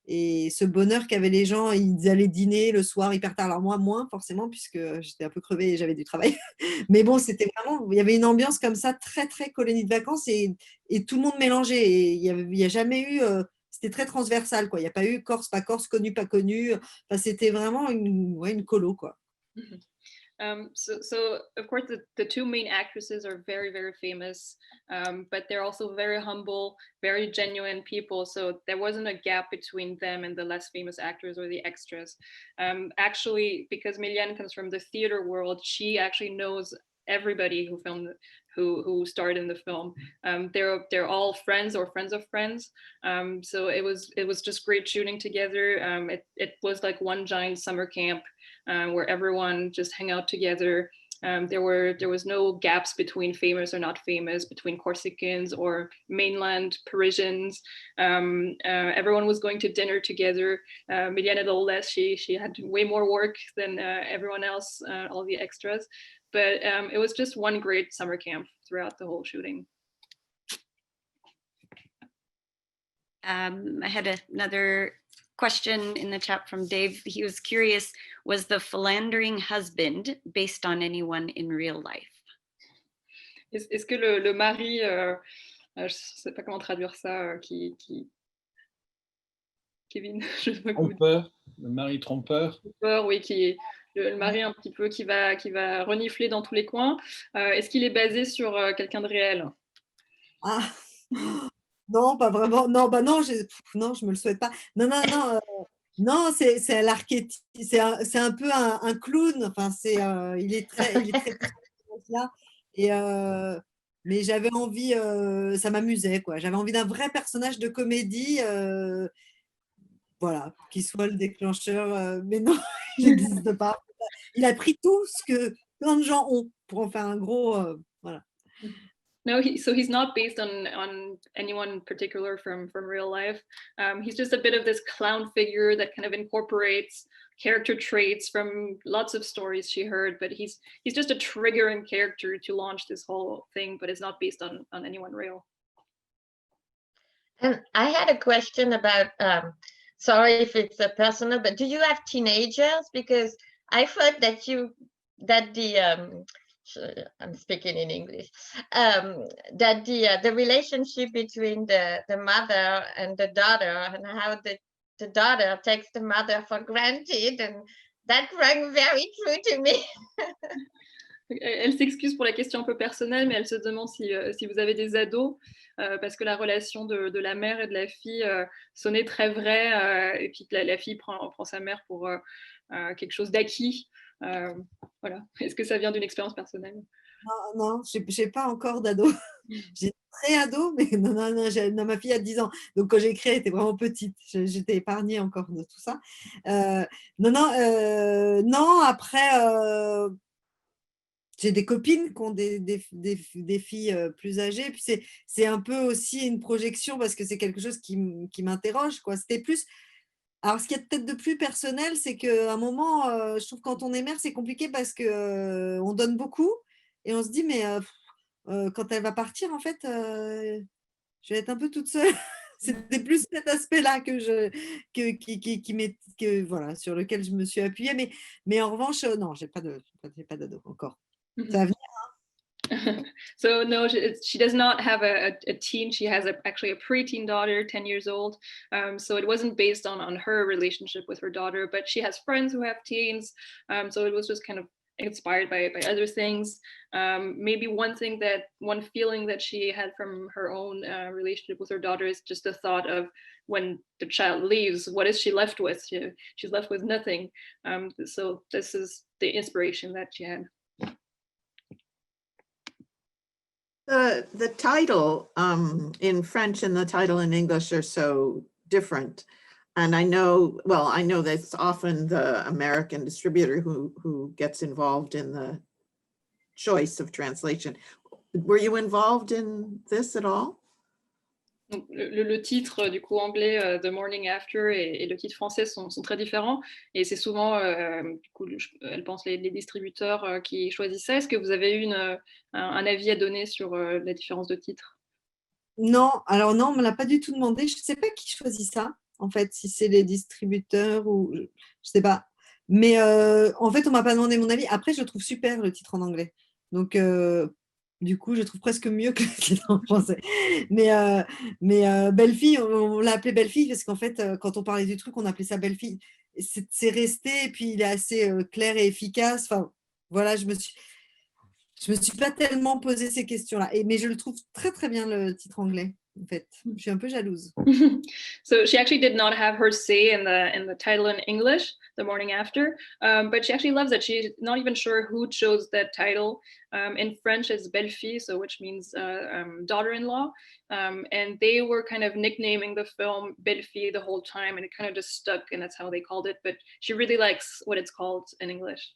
et ce bonheur qu'avaient les gens. Ils allaient dîner le soir hyper tard. Alors moi, moins forcément, puisque j'étais un peu crevée et j'avais du travail. Mais bon, c'était vraiment, il y avait une ambiance comme ça, très, très colonie de vacances, et tout le monde mélangeait. Et il n'y a jamais eu, c'était très transversal, quoi. Il n'y a pas eu Corse, pas Corse, connu, pas connu. Enfin, c'était vraiment une colo, quoi. So of course the two main actresses are very, very famous, but they're also very humble, very genuine people. So there wasn't a gap between them and the less famous actors or the extras. Actually, because Méliane comes from the theater world, she actually knows everybody who filmed, who starred in the film. They're all friends or friends of friends. So it was just great shooting together. It was like one giant summer camp where everyone just hang out together. There was no gaps between famous or not famous, between Corsicans or mainland Parisians. Everyone was going to dinner together. Méliane a little less. She had way more work than everyone else, all the extras. but it was just one great summer camp throughout the whole shooting. I had another question in the chat from Dave. He was curious, was the philandering husband based on anyone in real life? Est-ce que le mari, je ne sais pas comment traduire ça, Kevin, je sais pas comment Trompeur, le mari trompeur. Trompeur, oui, le mari un petit peu qui va renifler dans tous les coins. Est-ce qu'il est basé sur quelqu'un de réel? Ah, non, pas vraiment. Non, bah non, non, je me le souhaite pas. Non, non, non. Non, c'est l'archétype. C'est un peu un clown. Enfin, il est très là. Et mais j'avais envie, ça m'amusait quoi. J'avais envie d'un vrai personnage de comédie, voilà, qui soit le déclencheur. Mais non, il n'existe pas. Il a pris tout ce que plein de gens ont pour en faire un gros, voilà. No, so he's not based on anyone in particular from real life. He's just a bit of this clown figure that kind of incorporates character traits from lots of stories she heard, but he's just a triggering character to launch this whole thing, but it's not based on anyone real. And I had a question about, sorry if it's a personal, but do you have teenagers? Because I thought that I'm speaking in English, that the relationship between the mother and the daughter, and how the daughter takes the mother for granted, and that rang very true to me. Elle s'excuse pour la question un peu personnelle, mais elle se demande si vous avez des ados, parce que la relation de la mère et de la fille sonnait très vrai, et puis la fille prend sa mère pour quelque chose d'acquis. Voilà. Est-ce que ça vient d'une expérience personnelle? Non, j'ai pas encore d'ado. J'ai très ado, mais non, ma fille a 10 ans. Donc, quand j'ai créé, elle était vraiment petite. J'étais épargnée encore de tout ça. Non, après, j'ai des copines qui ont des filles plus âgées. Puis c'est un peu aussi une projection parce que c'est quelque chose qui m'interroge, quoi. C'était plus... Alors, ce qu'il y a peut-être de plus personnel, c'est qu'à un moment, je trouve que quand on est mère, c'est compliqué parce qu'on donne beaucoup et on se dit, mais quand elle va partir, en fait, je vais être un peu toute seule. C'était plus cet aspect-là voilà, sur lequel je me suis appuyée. Mais en revanche, non, j'ai pas d'ado encore. Ça va venir. So no, she does not have a teen. She has actually a preteen daughter, 10 years old. So it wasn't based on her relationship with her daughter, but she has friends who have teens. So it was just kind of inspired by other things. Maybe one feeling that she had from her own relationship with her daughter is just the thought of when the child leaves, what is she left with? She's left with nothing. So this is the inspiration that she had. The title in French and the title in English are so different. And I know that's often the American distributor who gets involved in the choice of translation. Were you involved in this at all? Donc, le titre du coup anglais The Morning After et le titre français sont très différents et c'est souvent du coup, elle pense les distributeurs qui choisissent ça. Est-ce que vous avez eu un avis à donner sur la différence de titre? Non, alors non, on me l'a pas du tout demandé. Je ne sais pas qui choisit ça, en fait, si c'est les distributeurs ou je sais pas. Mais en fait, on m'a pas demandé mon avis. Après, je trouve super le titre en anglais. Donc du coup, je trouve presque mieux que le titre en français. Mais Belle-Fille, on l'a appelé Belle-Fille parce qu'en fait, quand on parlait du truc, on appelait ça Belle-Fille. C'est resté, et puis il est assez clair et efficace. Enfin, voilà, je me suis pas tellement posé ces questions-là. Mais je le trouve très, très bien, le titre anglais, en fait. Je suis un peu jalouse. So she actually did not have her say in the title in English, The Morning After, but she actually loves it. She's not even sure who chose that title. In French, it's Belle-Fille, so which means daughter-in-law. And they were kind of nicknaming the film Belle-Fille the whole time, and it kind of just stuck, and that's how they called it. But she really likes what it's called in English.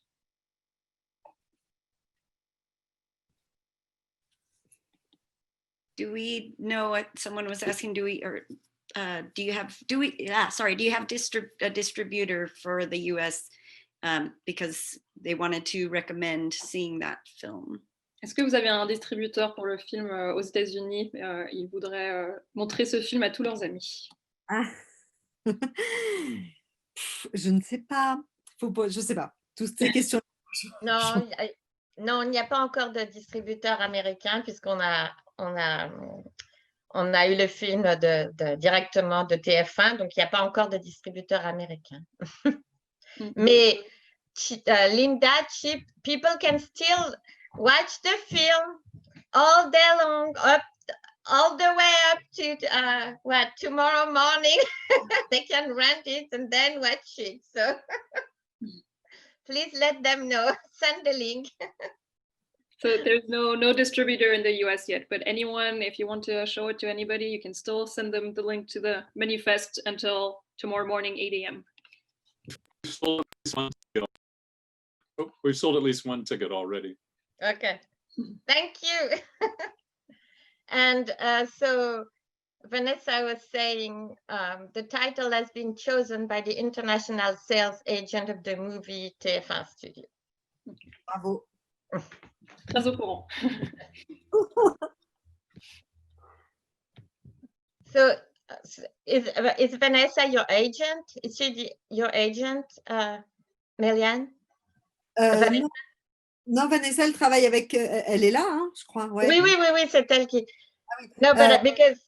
Do we know what someone was asking? Do you have a distributor for the US because they wanted to recommend seeing that film. Est-ce que vous avez un distributeur pour le film aux États-Unis? Ils voudraient montrer ce film à tous leurs amis. Ah. Je ne sais pas. Je ne sais pas. Toutes ces questions. Non, non, il n'y a pas encore de distributeur américain puisqu'on a eu le film directement de TF1, donc il n'y a pas encore de distributeur américain. Mais Linda, people can still watch the film all day long, all the way up to tomorrow morning. They can rent it and then watch it. So please let them know. Send the link. So there's no distributor in the US yet, but anyone, if you want to show it to anybody, you can still send them the link to the Manifest until tomorrow morning, 8 a.m. We've sold at least one ticket already. Okay, thank you. And so Vanessa was saying the title has been chosen by the international sales agent of the movie TF1 Studio. Bravo. Très au courant. So is Vanessa your agent? Is she your agent, Méliane? Non, non, Vanessa, elle travaille avec. Elle est là, hein, je crois. Ouais. Oui, c'est elle qui. No, but because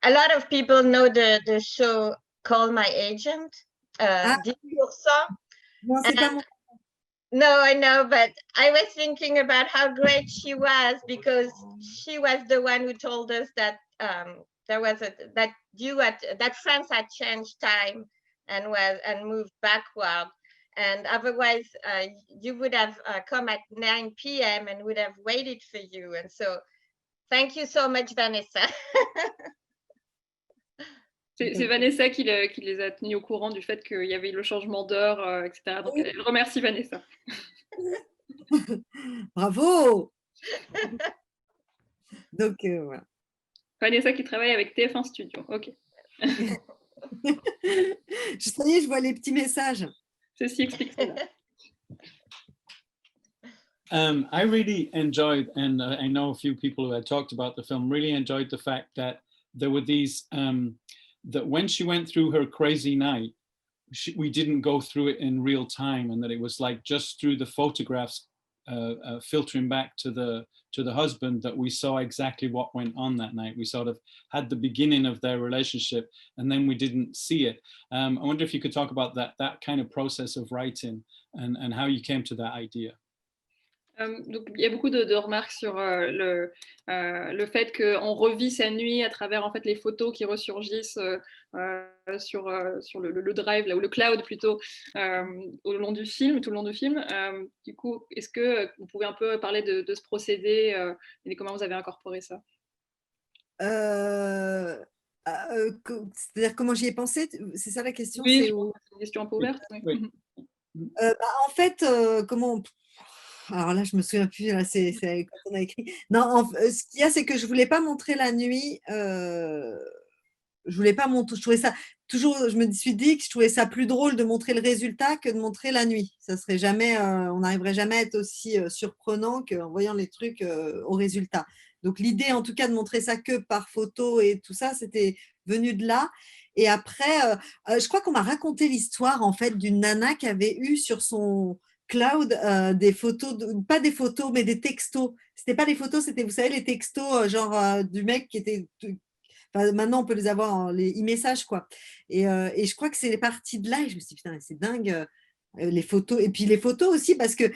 a lot of people know the show Call My Agent. 10%. Non, c'est pas mon. No, I know, but I was thinking about how great she was because she was the one who told us that that France had changed time and moved backward, and otherwise you would have come at 9 p.m. and would have waited for you. And so, thank you so much, Vanessa. C'est Vanessa qui les a tenus au courant du fait qu'il y avait le changement d'heure, etc. Donc, elle remercie Vanessa. Bravo. Donc, voilà. Vanessa qui travaille avec TF1 Studio. OK. Je vois les petits messages. Ceci explique cela. I really enjoyed, and I know a few people who had talked about the film, really enjoyed the fact that there were these... that when she went through her crazy night, we didn't go through it in real time, and that it was like just through the photographs filtering back to the husband that we saw exactly what went on that night. We sort of had the beginning of their relationship, and then we didn't see it. I wonder if you could talk about that kind of process of writing and how you came to that idea. Donc, il y a beaucoup de remarques sur le fait qu'on revit sa nuit à travers en fait les photos qui ressurgissent sur le drive là, ou le cloud plutôt tout le long du film. Du coup, est-ce que vous pouvez un peu parler de ce procédé et comment vous avez incorporé ça? C'est-à-dire comment j'y ai pensé, c'est ça la question? Oui, c'est une question un peu ouverte. Oui. En fait, comment... Alors là, je me souviens plus, là, c'est quand on a écrit. Non, ce qu'il y a, c'est que je voulais pas montrer la nuit. Je voulais pas montrer. Je trouvais ça toujours. Je me suis dit que je trouvais ça plus drôle de montrer le résultat que de montrer la nuit. Ça serait jamais. On n'arriverait jamais à être aussi surprenant qu'en voyant les trucs au résultat. Donc l'idée, en tout cas, de montrer ça que par photo et tout ça, c'était venu de là. Et après, je crois qu'on m'a raconté l'histoire en fait d'une nana qui avait eu sur son cloud des photos, pas des photos, mais des textos. C'était pas des photos, c'était, vous savez, les textos genre du mec qui était... Enfin, maintenant, on peut les avoir en e-messages, quoi. Et je crois que c'est parti de là. Et je me suis dit, putain, c'est dingue, les photos. Et puis les photos aussi, parce que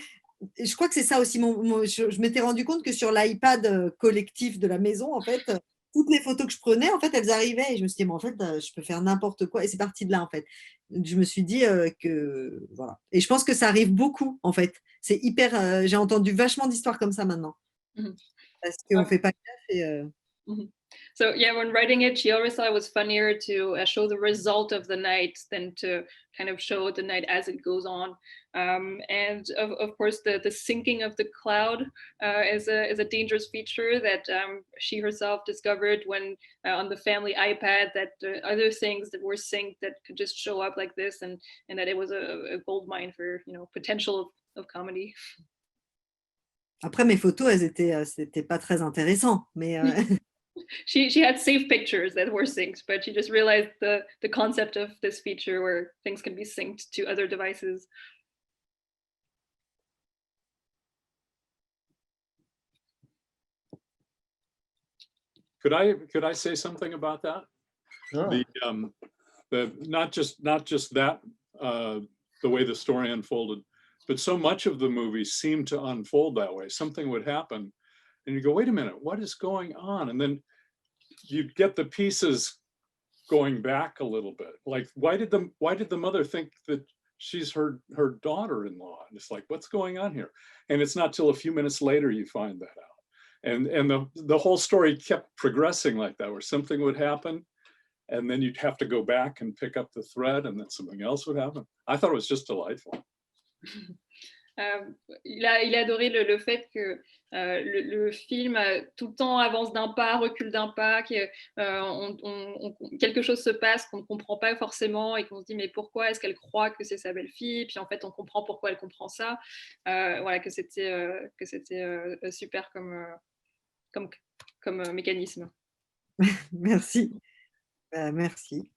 je crois que c'est ça aussi. Je m'étais rendu compte que sur l'iPad collectif de la maison, en fait, toutes les photos que je prenais, en fait, elles arrivaient. Et je me suis dit, mais en fait, je peux faire n'importe quoi. Et c'est parti de là, en fait. Je me suis dit que voilà. Et je pense que ça arrive beaucoup, en fait. C'est hyper. J'ai entendu vachement d'histoires comme ça maintenant. Parce qu'on ne fait pas gaffe. So yeah, when writing it, she always thought it was funnier to show the result of the night than to kind of show the night as it goes on. And of course, the syncing of the cloud is a dangerous feature that she herself discovered when on the family iPad, that other things that were synced that could just show up like this, and that it was a gold mine for, you know, potential of comedy. Après, mes photos, c'était pas très intéressant, mais She had safe pictures that were synced, but she just realized the concept of this feature where things can be synced to other devices. Could I say something about that? Sure. The not just that the way the story unfolded, but so much of the movie seemed to unfold that way. Something would happen, and you go, "Wait a minute, what is going on?" And then you'd get the pieces going back a little bit. Like, why did the mother think that she's her daughter-in-law? And it's like, what's going on here? And it's not till a few minutes later you find that out. And the whole story kept progressing like that, where something would happen, and then you'd have to go back and pick up the thread, and then something else would happen. I thought it was just delightful. Il a adoré le fait que le film tout le temps avance d'un pas, recule d'un pas, que quelque chose se passe qu'on ne comprend pas forcément et qu'on se dit mais pourquoi est-ce qu'elle croit que c'est sa belle-fille, puis en fait on comprend pourquoi elle comprend ça. Voilà, que c'était super comme mécanisme. Merci. Merci.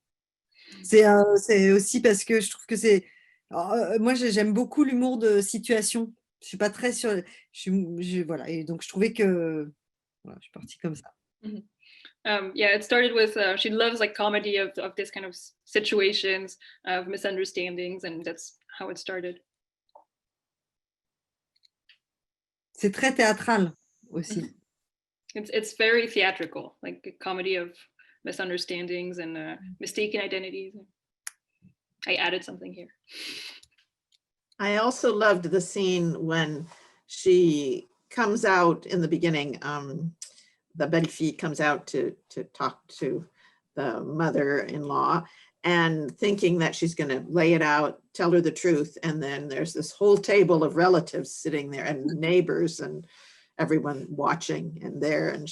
C'est aussi parce que je trouve que c'est... moi, j'aime beaucoup l'humour de situation. Je suis pas très sur... voilà. Et donc, je trouvais que... Voilà, je suis partie comme ça. Yeah, it started with she loves like comedy of this kind of situations, of misunderstandings, and that's how it started. C'est très théâtral aussi. It's very theatrical, like a comedy of misunderstandings and mistaken identities. I added something here. I also loved the scene when she comes out in the beginning. The belle-fille comes out to talk to the mother-in-law and thinking that she's going to lay it out, tell her the truth. And then there's this whole table of relatives sitting there and neighbors and everyone watching and there. And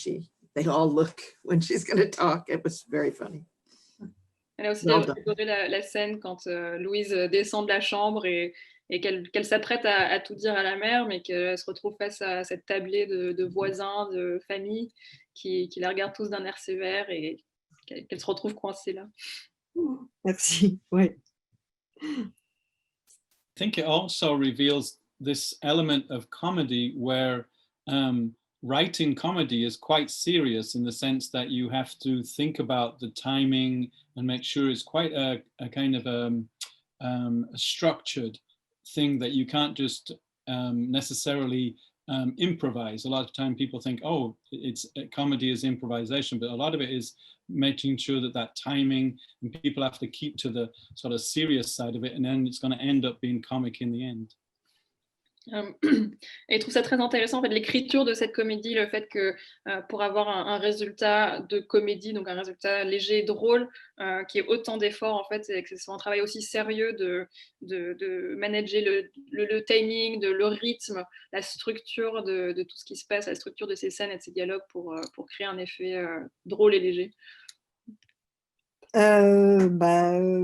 they all look when she's going to talk. It was very funny. Elle a aussi adoré la scène quand Louise descend de la chambre et qu'elle s'apprête à tout dire à la mère, mais qu'elle se retrouve face à cette tablée de voisins, de famille qui la regardent tous d'un air sévère et qu'elle se retrouve coincée là. Merci. Oui. I think it also reveals this element of comedy where writing comedy is quite serious in the sense that you have to think about the timing and make sure it's quite a kind of a structured thing that you can't just necessarily improvise. A lot of time people think, oh, comedy is improvisation, but a lot of it is making sure that timing, and people have to keep to the sort of serious side of it, and then it's going to end up being comic in the end. Et je trouve ça très intéressant en fait, l'écriture de cette comédie, le fait que pour avoir un résultat de comédie, donc un résultat léger et drôle, qui est autant d'efforts en fait, et que c'est un travail aussi sérieux de manager le timing, le rythme, la structure de tout ce qui se passe, la structure de ces scènes et de ces dialogues pour créer un effet drôle et léger.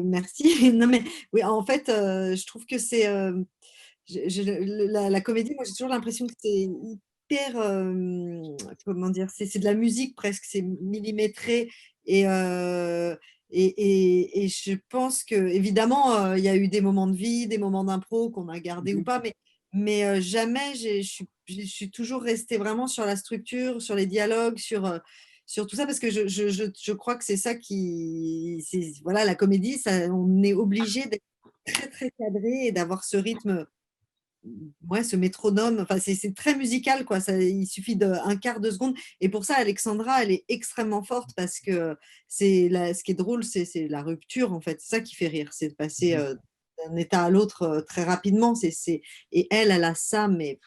Merci. Non mais oui, en fait, je trouve que c'est la comédie, moi j'ai toujours l'impression que c'est hyper, comment dire, c'est de la musique presque, c'est millimétré et je pense que évidemment il y a eu des moments de vie, des moments d'impro qu'on a gardés ou pas, mais jamais je suis toujours restée vraiment sur la structure, sur les dialogues, sur tout ça, parce que je crois que c'est ça voilà, la comédie, ça, on est obligé d'être très très cadré et d'avoir ce rythme. Ouais, ce métronome, enfin, c'est très musical, quoi. Il suffit d'un quart de seconde. Et pour ça, Alexandra, elle est extrêmement forte parce que ce qui est drôle, c'est la rupture, en fait. C'est ça qui fait rire, c'est de passer d'un état à l'autre très rapidement. Et elle a ça, mais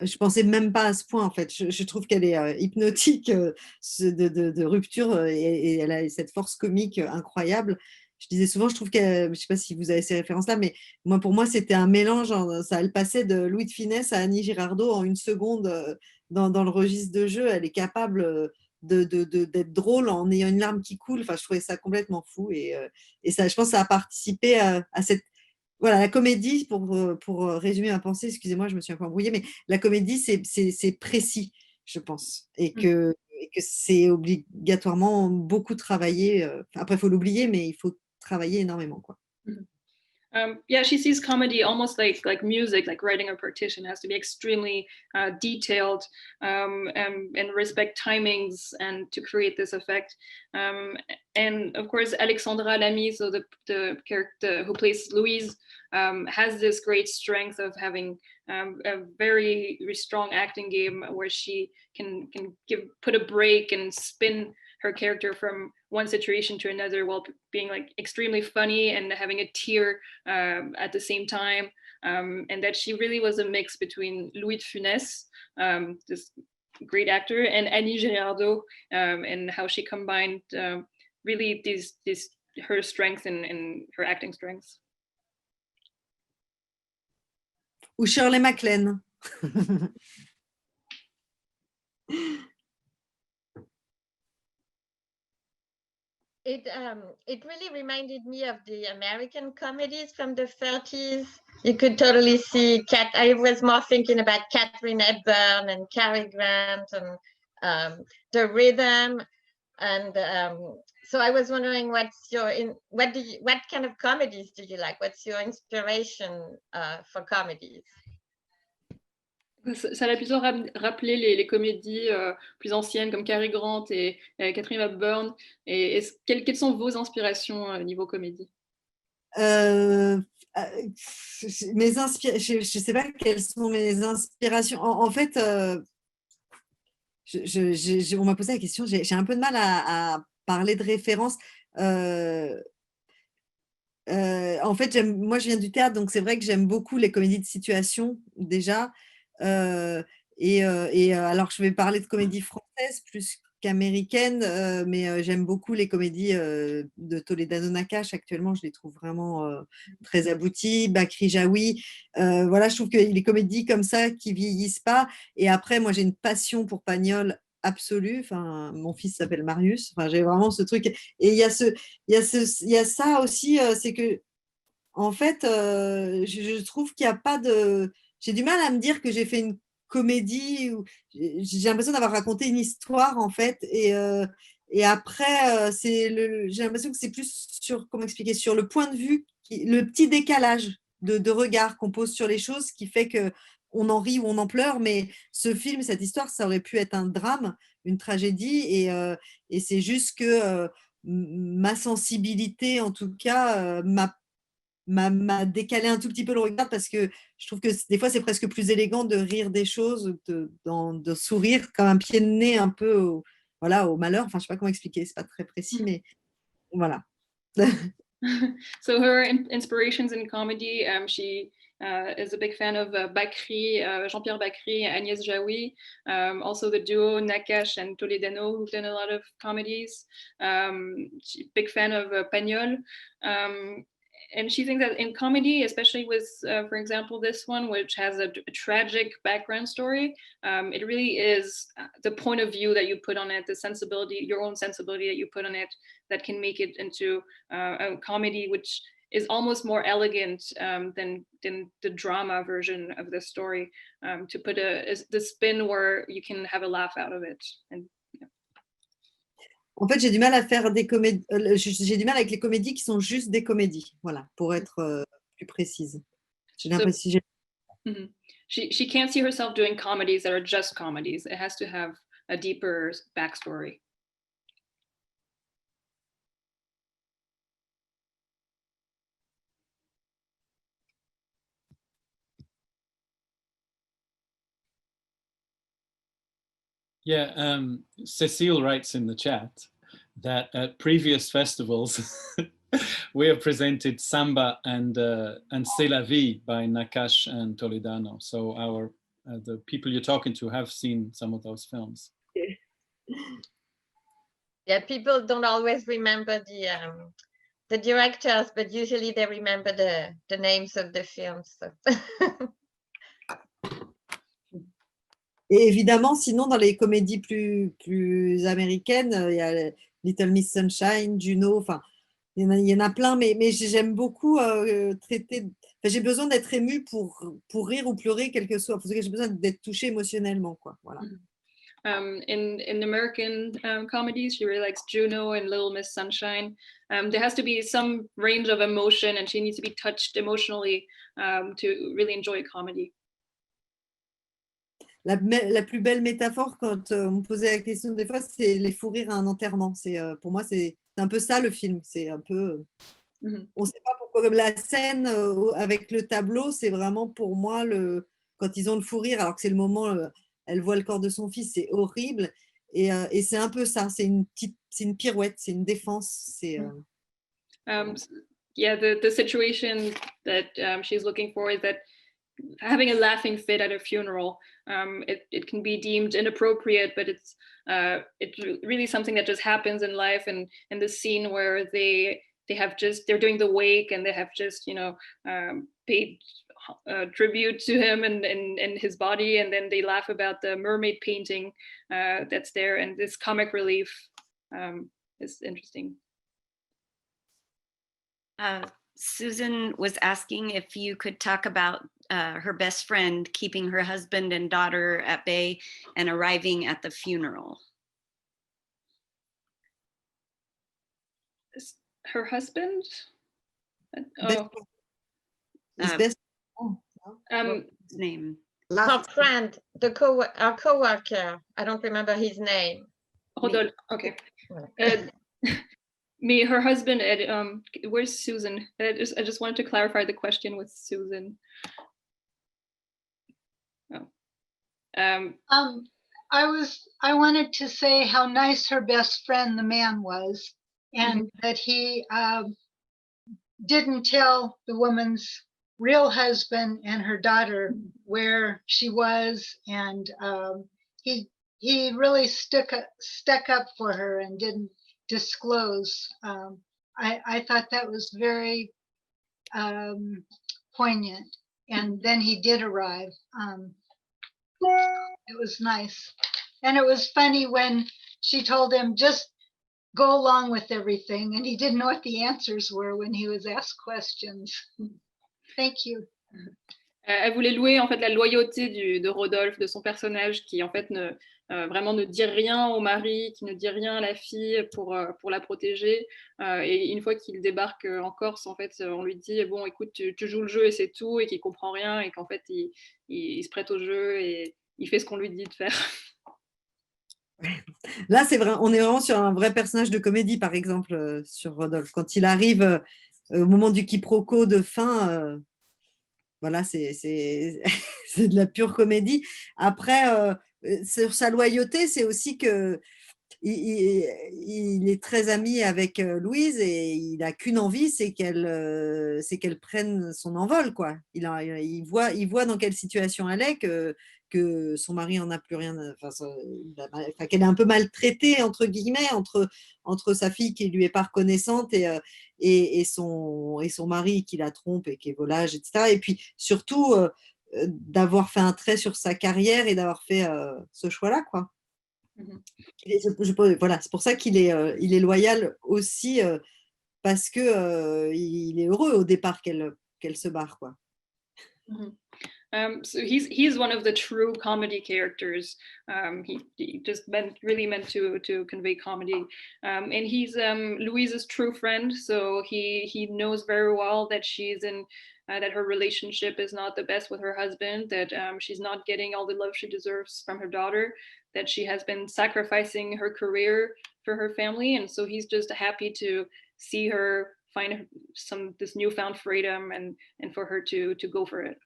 je pensais même pas à ce point en fait. Je trouve qu'elle est hypnotique de rupture et elle a cette force comique incroyable. Je disais souvent, je trouve qu'elle, je sais pas si vous avez ces références-là, mais moi pour moi c'était un mélange. Ça, elle passait de Louis de Funès à Annie Girardot en une seconde dans le registre de jeu. Elle est capable d'être drôle en ayant une larme qui coule. Enfin, je trouvais ça complètement fou et ça, je pense, que ça a participé à cette voilà, la comédie, pour résumer ma pensée, excusez-moi, je me suis un peu embrouillée, mais la comédie, c'est précis, je pense, et que c'est obligatoirement beaucoup travaillé. Après, il faut l'oublier, mais il faut travailler énormément, quoi. Yeah, she sees comedy almost like music, like writing a partition has to be extremely detailed and respect timings and to create this effect. And of course, Alexandra Lamy, so the character who plays Louise, has this great strength of having a very strong acting game where she can put a break and spin her character from one situation to another while being like extremely funny and having a tear at the same time. And that she really was a mix between Louis de Funès, this great actor, and Annie Girardot, and how she combined really her strengths and her acting strengths. Ou Shirley MacLaine. It really reminded me of the American comedies from the 30s. You could totally see I was more thinking about Katharine Hepburn and Cary Grant and the rhythm. And so I was wondering, what kind of comedies do you like? What's your inspiration for comedies? Ça l'a plutôt rappelé les comédies plus anciennes comme Cary Grant et Katharine Hepburn. Et quelles sont vos inspirations niveau comédie? Je ne sais pas quelles sont mes inspirations. En fait, on m'a posé la question, j'ai un peu de mal à parler de références. En fait, moi, je viens du théâtre, donc c'est vrai que j'aime beaucoup les comédies de situation déjà. Alors, je vais parler de comédie française plus qu'américaine, mais j'aime beaucoup les comédies de Toledano Nakache. Actuellement, je les trouve vraiment très abouties. Bakri Jaoui, voilà, je trouve que les comédies comme ça qui vieillissent pas. Et après, moi, j'ai une passion pour Pagnol absolue. Enfin, mon fils s'appelle Marius. Enfin, j'ai vraiment ce truc. Et il y a ça aussi, c'est que en fait, je trouve qu'il n'y a pas de. J'ai du mal à me dire que j'ai fait une comédie où j'ai l'impression d'avoir raconté une histoire en fait. Et après, j'ai l'impression que c'est plus sur, comment expliquer, sur le point de vue, le petit décalage de regard qu'on pose sur les choses qui fait qu'on en rit ou on en pleure. Mais ce film, cette histoire, ça aurait pu être un drame, une tragédie. Et c'est juste que ma sensibilité, en tout cas, m'a décalé un tout petit peu le regard parce que je trouve que des fois c'est presque plus élégant de rire des choses, de sourire comme un pied de nez un peu au malheur. Enfin, je sais pas comment expliquer, c'est pas très précis, mais voilà. So her inspirations in comedy, she is a big fan of Bakri, Jean-Pierre Bakri, Agnès Jaoui, also the duo Nakache and Toledano, who've done a lot of comedies. Big fan of Pagnol. And she thinks that in comedy, especially with, for example, this one, which has a tragic background story, it really is the point of view that you put on it, the sensibility, your own sensibility that you put on it, that can make it into a comedy which is almost more elegant than the drama version of the story, to put the spin where you can have a laugh out of it. And En fait, j'ai du mal à faire des comédies. J'ai du mal avec les comédies qui sont juste des comédies. Voilà, pour être plus précise. J'ai l'impression. She can't see herself doing comedies that are just comedies. It has to have a deeper backstory. Yeah, Cecile writes in the chat that at previous festivals we have presented Samba and C'est la vie by Nakache and Toledano. So our the people you're talking to have seen some of those films. Yeah, people don't always remember the directors, but usually they remember the names of the films. So. Et évidemment, sinon, dans les comédies plus américaines, il y a Little Miss Sunshine, Juno, enfin, il y en a plein, mais j'aime beaucoup traiter. Enfin, j'ai besoin d'être émue pour rire ou pleurer, quel que soit. Parce que j'ai besoin d'être touchée émotionnellement, quoi. Voilà. In American comedies, she really likes Juno and Little Miss Sunshine. There has to be some range of emotion, and she needs to be touched emotionally to really enjoy comedy. La plus belle métaphore, quand on me posait la question des fois, c'est les fous rires à un enterrement. Pour moi, c'est un peu ça le film. C'est un peu. On ne sait pas pourquoi. Comme la scène avec le tableau, c'est vraiment pour moi quand ils ont le fou rire, alors que c'est le moment, elle voit le corps de son fils, c'est horrible. Et c'est un peu ça. C'est une pirouette, c'est une défense. Yeah, the situation that she's looking for is that having a laughing fit at a funeral, it can be deemed inappropriate, but it's really something that just happens in life. And the scene where they're doing the wake, and they have just paid tribute to him and his body, and then they laugh about the mermaid painting that's there, and this comic relief is interesting. Susan was asking if you could talk about her best friend keeping her husband and daughter at bay and arriving at the funeral. Her husband? His name. Her friend, our co-worker. I don't remember his name. Rodolphe. Okay. Me, her husband. Where's Susan? I just wanted to clarify the question with Susan. I wanted to say how nice her best friend, the man, was, and that he didn't tell the woman's real husband and her daughter where she was, and he really stuck up for her and didn't disclose. I thought that was very poignant, and then he did arrive. It was nice, and it was funny when she told him just go along with everything, and he didn't know what the answers were when he was asked questions. Thank you. Elle voulait louer en fait la loyauté de Rodolphe, de son personnage, qui en fait vraiment ne dit rien au mari, qui ne dit rien à la fille pour la protéger. Et une fois qu'il débarque en Corse, en fait, on lui dit bon, écoute, tu joues le jeu et c'est tout, et qu'il comprend rien, et qu'en fait il se prête au jeu et il fait ce qu'on lui dit de faire. Là, c'est vrai, on est vraiment sur un vrai personnage de comédie, par exemple, sur Rodolphe. Quand il arrive au moment du quiproquo de fin, voilà, c'est de la pure comédie. Après, sur sa loyauté, c'est aussi que il est très ami avec Louise, et il n'a qu'une envie, c'est qu'elle prenne son envol, quoi. Il voit dans quelle situation elle est, que son mari en a plus rien, qu'elle est un peu maltraitée, entre guillemets, entre sa fille qui lui est pas reconnaissante et son mari qui la trompe et qui est volage, etc. Et puis surtout d'avoir fait un trait sur sa carrière et d'avoir fait ce choix-là, quoi. Voilà, c'est pour ça qu'il est loyal aussi, parce que il est heureux au départ qu'elle se barre, quoi. So he's one of the true comedy characters. He just really meant to convey comedy, and he's Louise's true friend. So he knows very well that she's in that her relationship is not the best with her husband. That she's not getting all the love she deserves from her daughter. That she has been sacrificing her career for her family, and so he's just happy to see her find this newfound freedom and for her to go for it.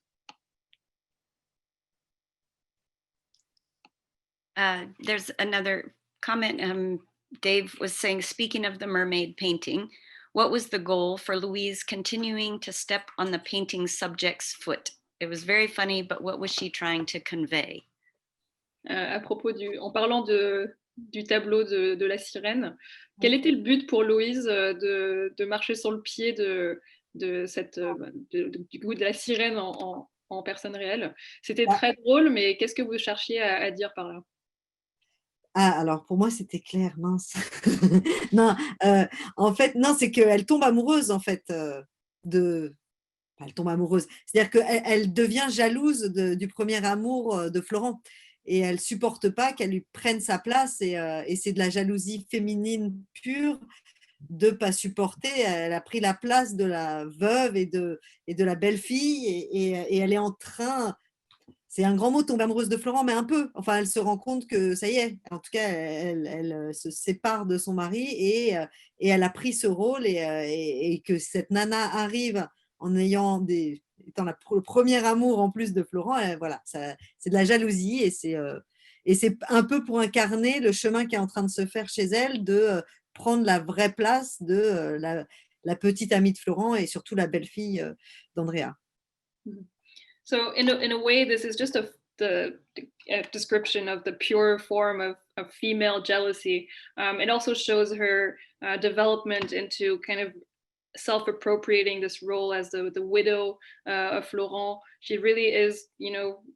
There's another comment. Dave was saying, speaking of the mermaid painting, what was the goal for Louise continuing to step on the painting subject's foot? it was very funny, but what was she trying to convey? À propos en parlant du tableau de la sirène, quel était le but pour Louise de marcher sur le pied du goût de la sirène en personne réelle? C'était très drôle, mais qu'est-ce que vous cherchiez à dire par là? Ah, alors pour moi, c'était clair, mince. Non, en fait, non, c'est qu'elle tombe amoureuse, en fait, elle tombe amoureuse. C'est-à-dire qu'elle devient jalouse du premier amour de Florent. Et elle supporte pas qu'elle lui prenne sa place. Et c'est de la jalousie féminine pure de pas supporter. Elle a pris la place de la veuve et de la belle-fille. Et elle est en train... C'est un grand mot, tomber amoureuse de Florent, mais un peu. Enfin, elle se rend compte que ça y est. En tout cas, elle se sépare de son mari et elle a pris ce rôle et que cette nana arrive en ayant étant le premier amour en plus de Florent. Voilà, c'est de la jalousie et c'est un peu pour incarner le chemin qui est en train de se faire chez elle de prendre la vraie place de la petite amie de Florent et surtout la belle-fille d'Andrea. So in a way, this is just the description of the pure form of female jealousy. It also shows her development into kind of self-appropriating this role as the widow of Florent. She really is,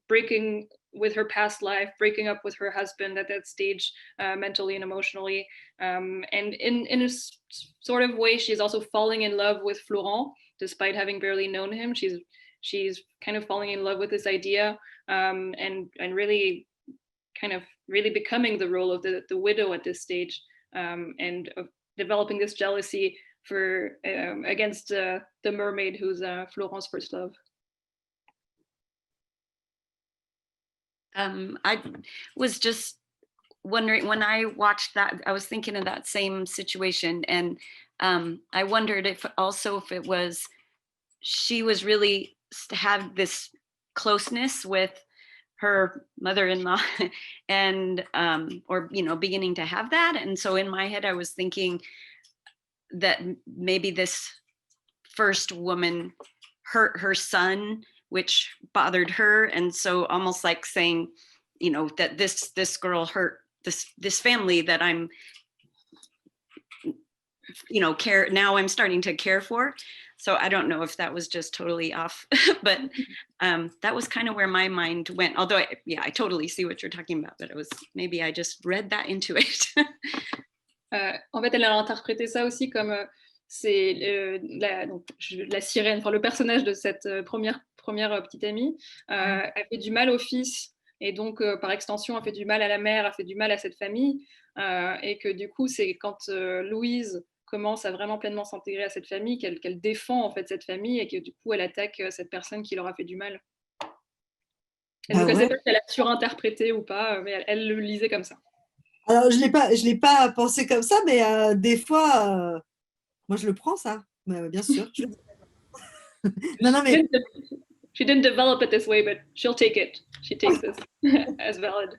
breaking with her past life, breaking up with her husband at that stage, mentally and emotionally. And in a sort of way, she's also falling in love with Florent, despite having barely known him. She's kind of falling in love with this idea and really kind of really becoming the role of the widow at this stage and of developing this jealousy against the mermaid who's Florent's first love. I was just wondering, when I watched that, I was thinking of that same situation, and I wondered if it was, she was really have this closeness with her mother-in-law and or beginning to have that. And so in my head I was thinking that maybe this first woman hurt her son, which bothered her, and so almost like saying, that this girl hurt this family that I'm now I'm starting to care for. So I don't know if that was just totally off, but that was kind of where my mind went. Although, I totally see what you're talking about, but maybe I just read that into it. En fait, elle a interprété ça aussi comme c'est la sirène, enfin le personnage de cette première petite amie, a fait du mal au fils, et donc par extension a fait du mal à la mère, a fait du mal à cette famille, et que du coup c'est quand Louise commence à vraiment pleinement s'intégrer à cette famille qu'elle défend en fait cette famille, et que du coup elle attaque cette personne qui leur a fait du mal. Je ne sais pas si elle a surinterprété ou pas, mais elle le lisait comme ça. Alors je l'ai pas pensé comme ça, mais des fois moi je le prends ça, mais, bien sûr. Non, mais she didn't develop it this way, but she'll take it. She takes this as valid.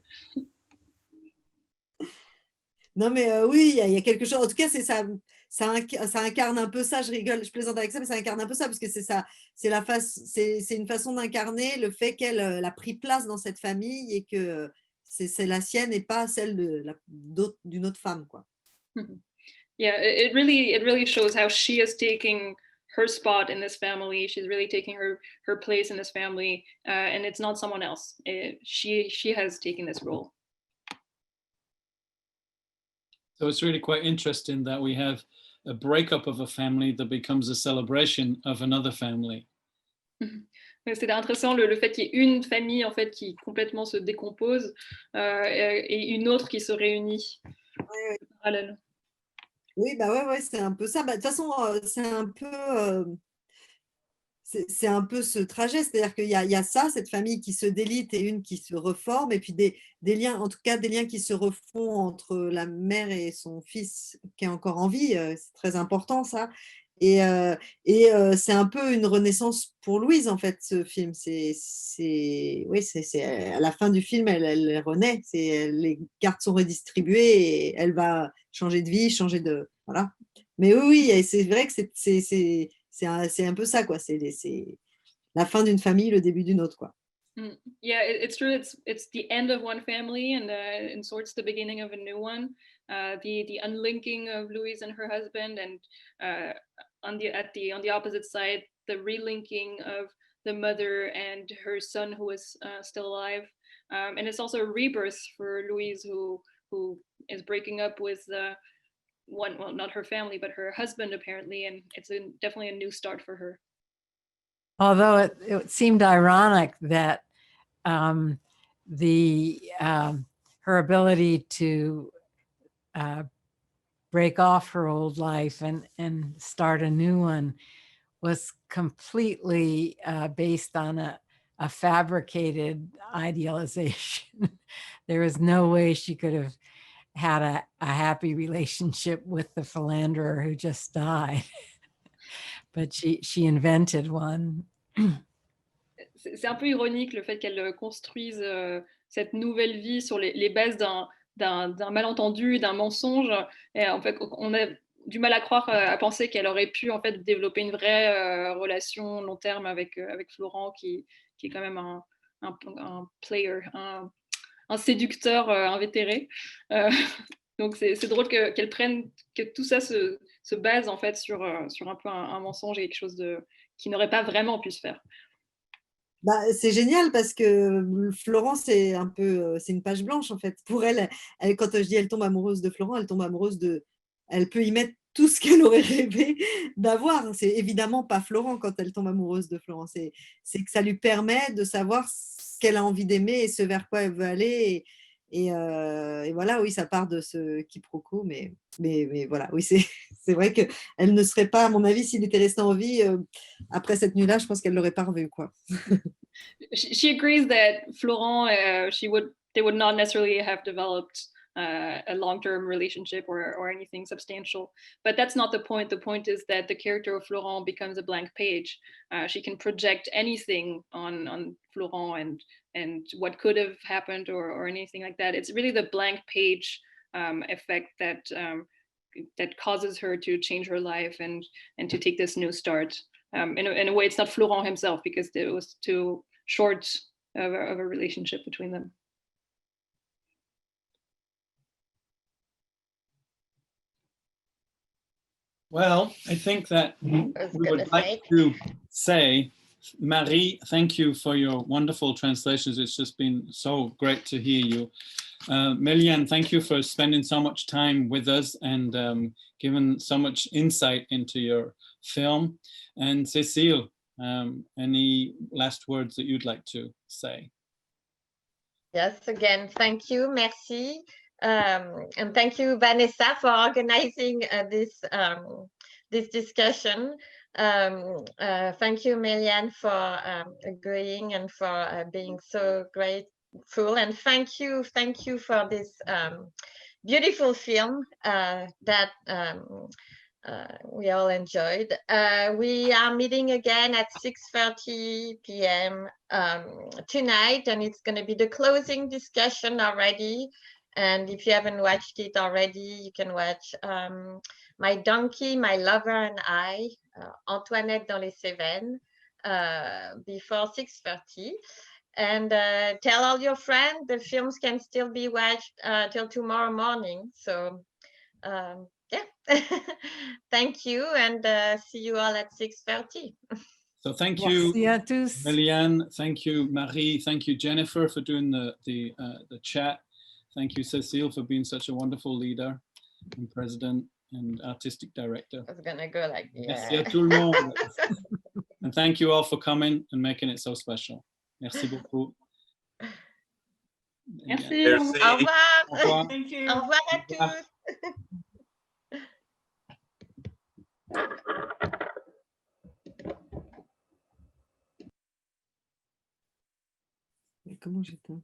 Non, mais oui, il y a quelque chose. En tout cas, c'est ça. Ça incarne un peu ça. Je rigole, je plaisante avec ça, mais ça incarne un peu ça, parce que c'est ça. C'est une façon d'incarner le fait qu'elle a pris place dans cette famille et que c'est la sienne et pas celle d'une autre femme, quoi. Yeah, it really shows how she is taking her spot in this family. She's really taking her place in this family, and it's not someone else. She has taken this role. So it's really quite interesting that we have a breakup of a family that becomes a celebration of another family. C'est intéressant le fait qu'il y ait une famille en fait qui complètement se décompose et une autre qui se réunit. Oui. Oui, bah ouais, c'est un peu ça. De toute façon, c'est un peu ce trajet, c'est-à-dire qu'il y a ça, cette famille qui se délite et une qui se reforme, et puis des liens, en tout cas des liens qui se refont entre la mère et son fils qui est encore en vie, c'est très important ça. Et c'est un peu une renaissance pour Louise en fait, ce film. Oui, c'est à la fin du film, elle renaît, les cartes sont redistribuées et elle va changer de vie, voilà. Mais oui, c'est vrai que c'est un peu ça, quoi. la fin d'une famille, le début d'une autre, quoi. Yeah, it's true. It's the end of one family and in sorts the beginning of a new one. The unlinking of Louise and her husband, and on the opposite side, the relinking of the mother and her son who is still alive. And it's also a rebirth for Louise, who is breaking up with well, not her family, but her husband apparently, and it's definitely a new start for her. Although it seemed ironic that her ability to break off her old life and start a new one was completely based on a fabricated idealization. There was no way she could have had a happy relationship with the philanderer who just died. But she invented one. C'est un peu ironique le fait qu'elle construise cette nouvelle vie sur les bases d'un malentendu, d'un mensonge. Et en fait, on a du mal à croire, à penser qu'elle aurait pu en fait développer une vraie relation long terme avec Florent, qui est quand même un player, un séducteur invétéré. Donc c'est drôle qu'elle prenne, que tout ça se base en fait sur un peu un mensonge et quelque chose qui n'aurait pas vraiment pu se faire. Bah, c'est génial parce que Florent, c'est un peu, c'est une page blanche en fait. Pour elle, quand je dis elle tombe amoureuse de Florent, elle tombe amoureuse elle peut y mettre tout ce qu'elle aurait rêvé d'avoir. C'est évidemment pas Florent quand elle tombe amoureuse de Florent. C'est que ça lui permet de savoir ce qu'elle a envie d'aimer et ce vers quoi elle veut aller. Et voilà, oui, ça part de ce quiproquo, mais voilà, oui, c'est vrai qu'elle ne serait pas, à mon avis, s'il était resté en vie, après cette nuit-là, je pense qu'elle ne l'aurait pas revu, quoi. She agrees that Florent, they would not necessarily have developed a long-term relationship or anything substantial, but that's not the point. The point is that the character of Florent becomes a blank page. She can project anything on Florent and what could have happened or anything like that. It's really the blank page effect that causes her to change her life and to take this new start. In a way, it's not Florent himself, because it was too short of a relationship between them. Well, I think that we would like to say, Marie, thank you for your wonderful translations. It's just been so great to hear you. Méliane, thank you for spending so much time with us and giving so much insight into your film. And Cécile, any last words that you'd like to say? Yes, again, thank you, merci. And thank you, Vanessa, for organizing this discussion. Thank you, Méliane, for agreeing and for being so grateful. And thank you for this beautiful film that we all enjoyed. We are meeting again at 6:30 p.m. Tonight, and it's going to be the closing discussion already. And if you haven't watched it already, you can watch My Donkey, My Lover and I, Antoinette dans les Cévennes, before 6:30. And tell all your friends. The films can still be watched till tomorrow morning. So yeah, thank you, and see you all at 6:30. So thank you, Merci à tous. Méliane. Thank you, Marie. Thank you, Jennifer, for doing the chat. Thank you, Cécile, for being such a wonderful leader and president and artistic director. I was gonna go like, yeah. Merci à tout le monde. And thank you all for coming and making it so special. Merci beaucoup. Merci. Au revoir. Au revoir. Thank you. Au revoir à tous. Comment j'éteins ?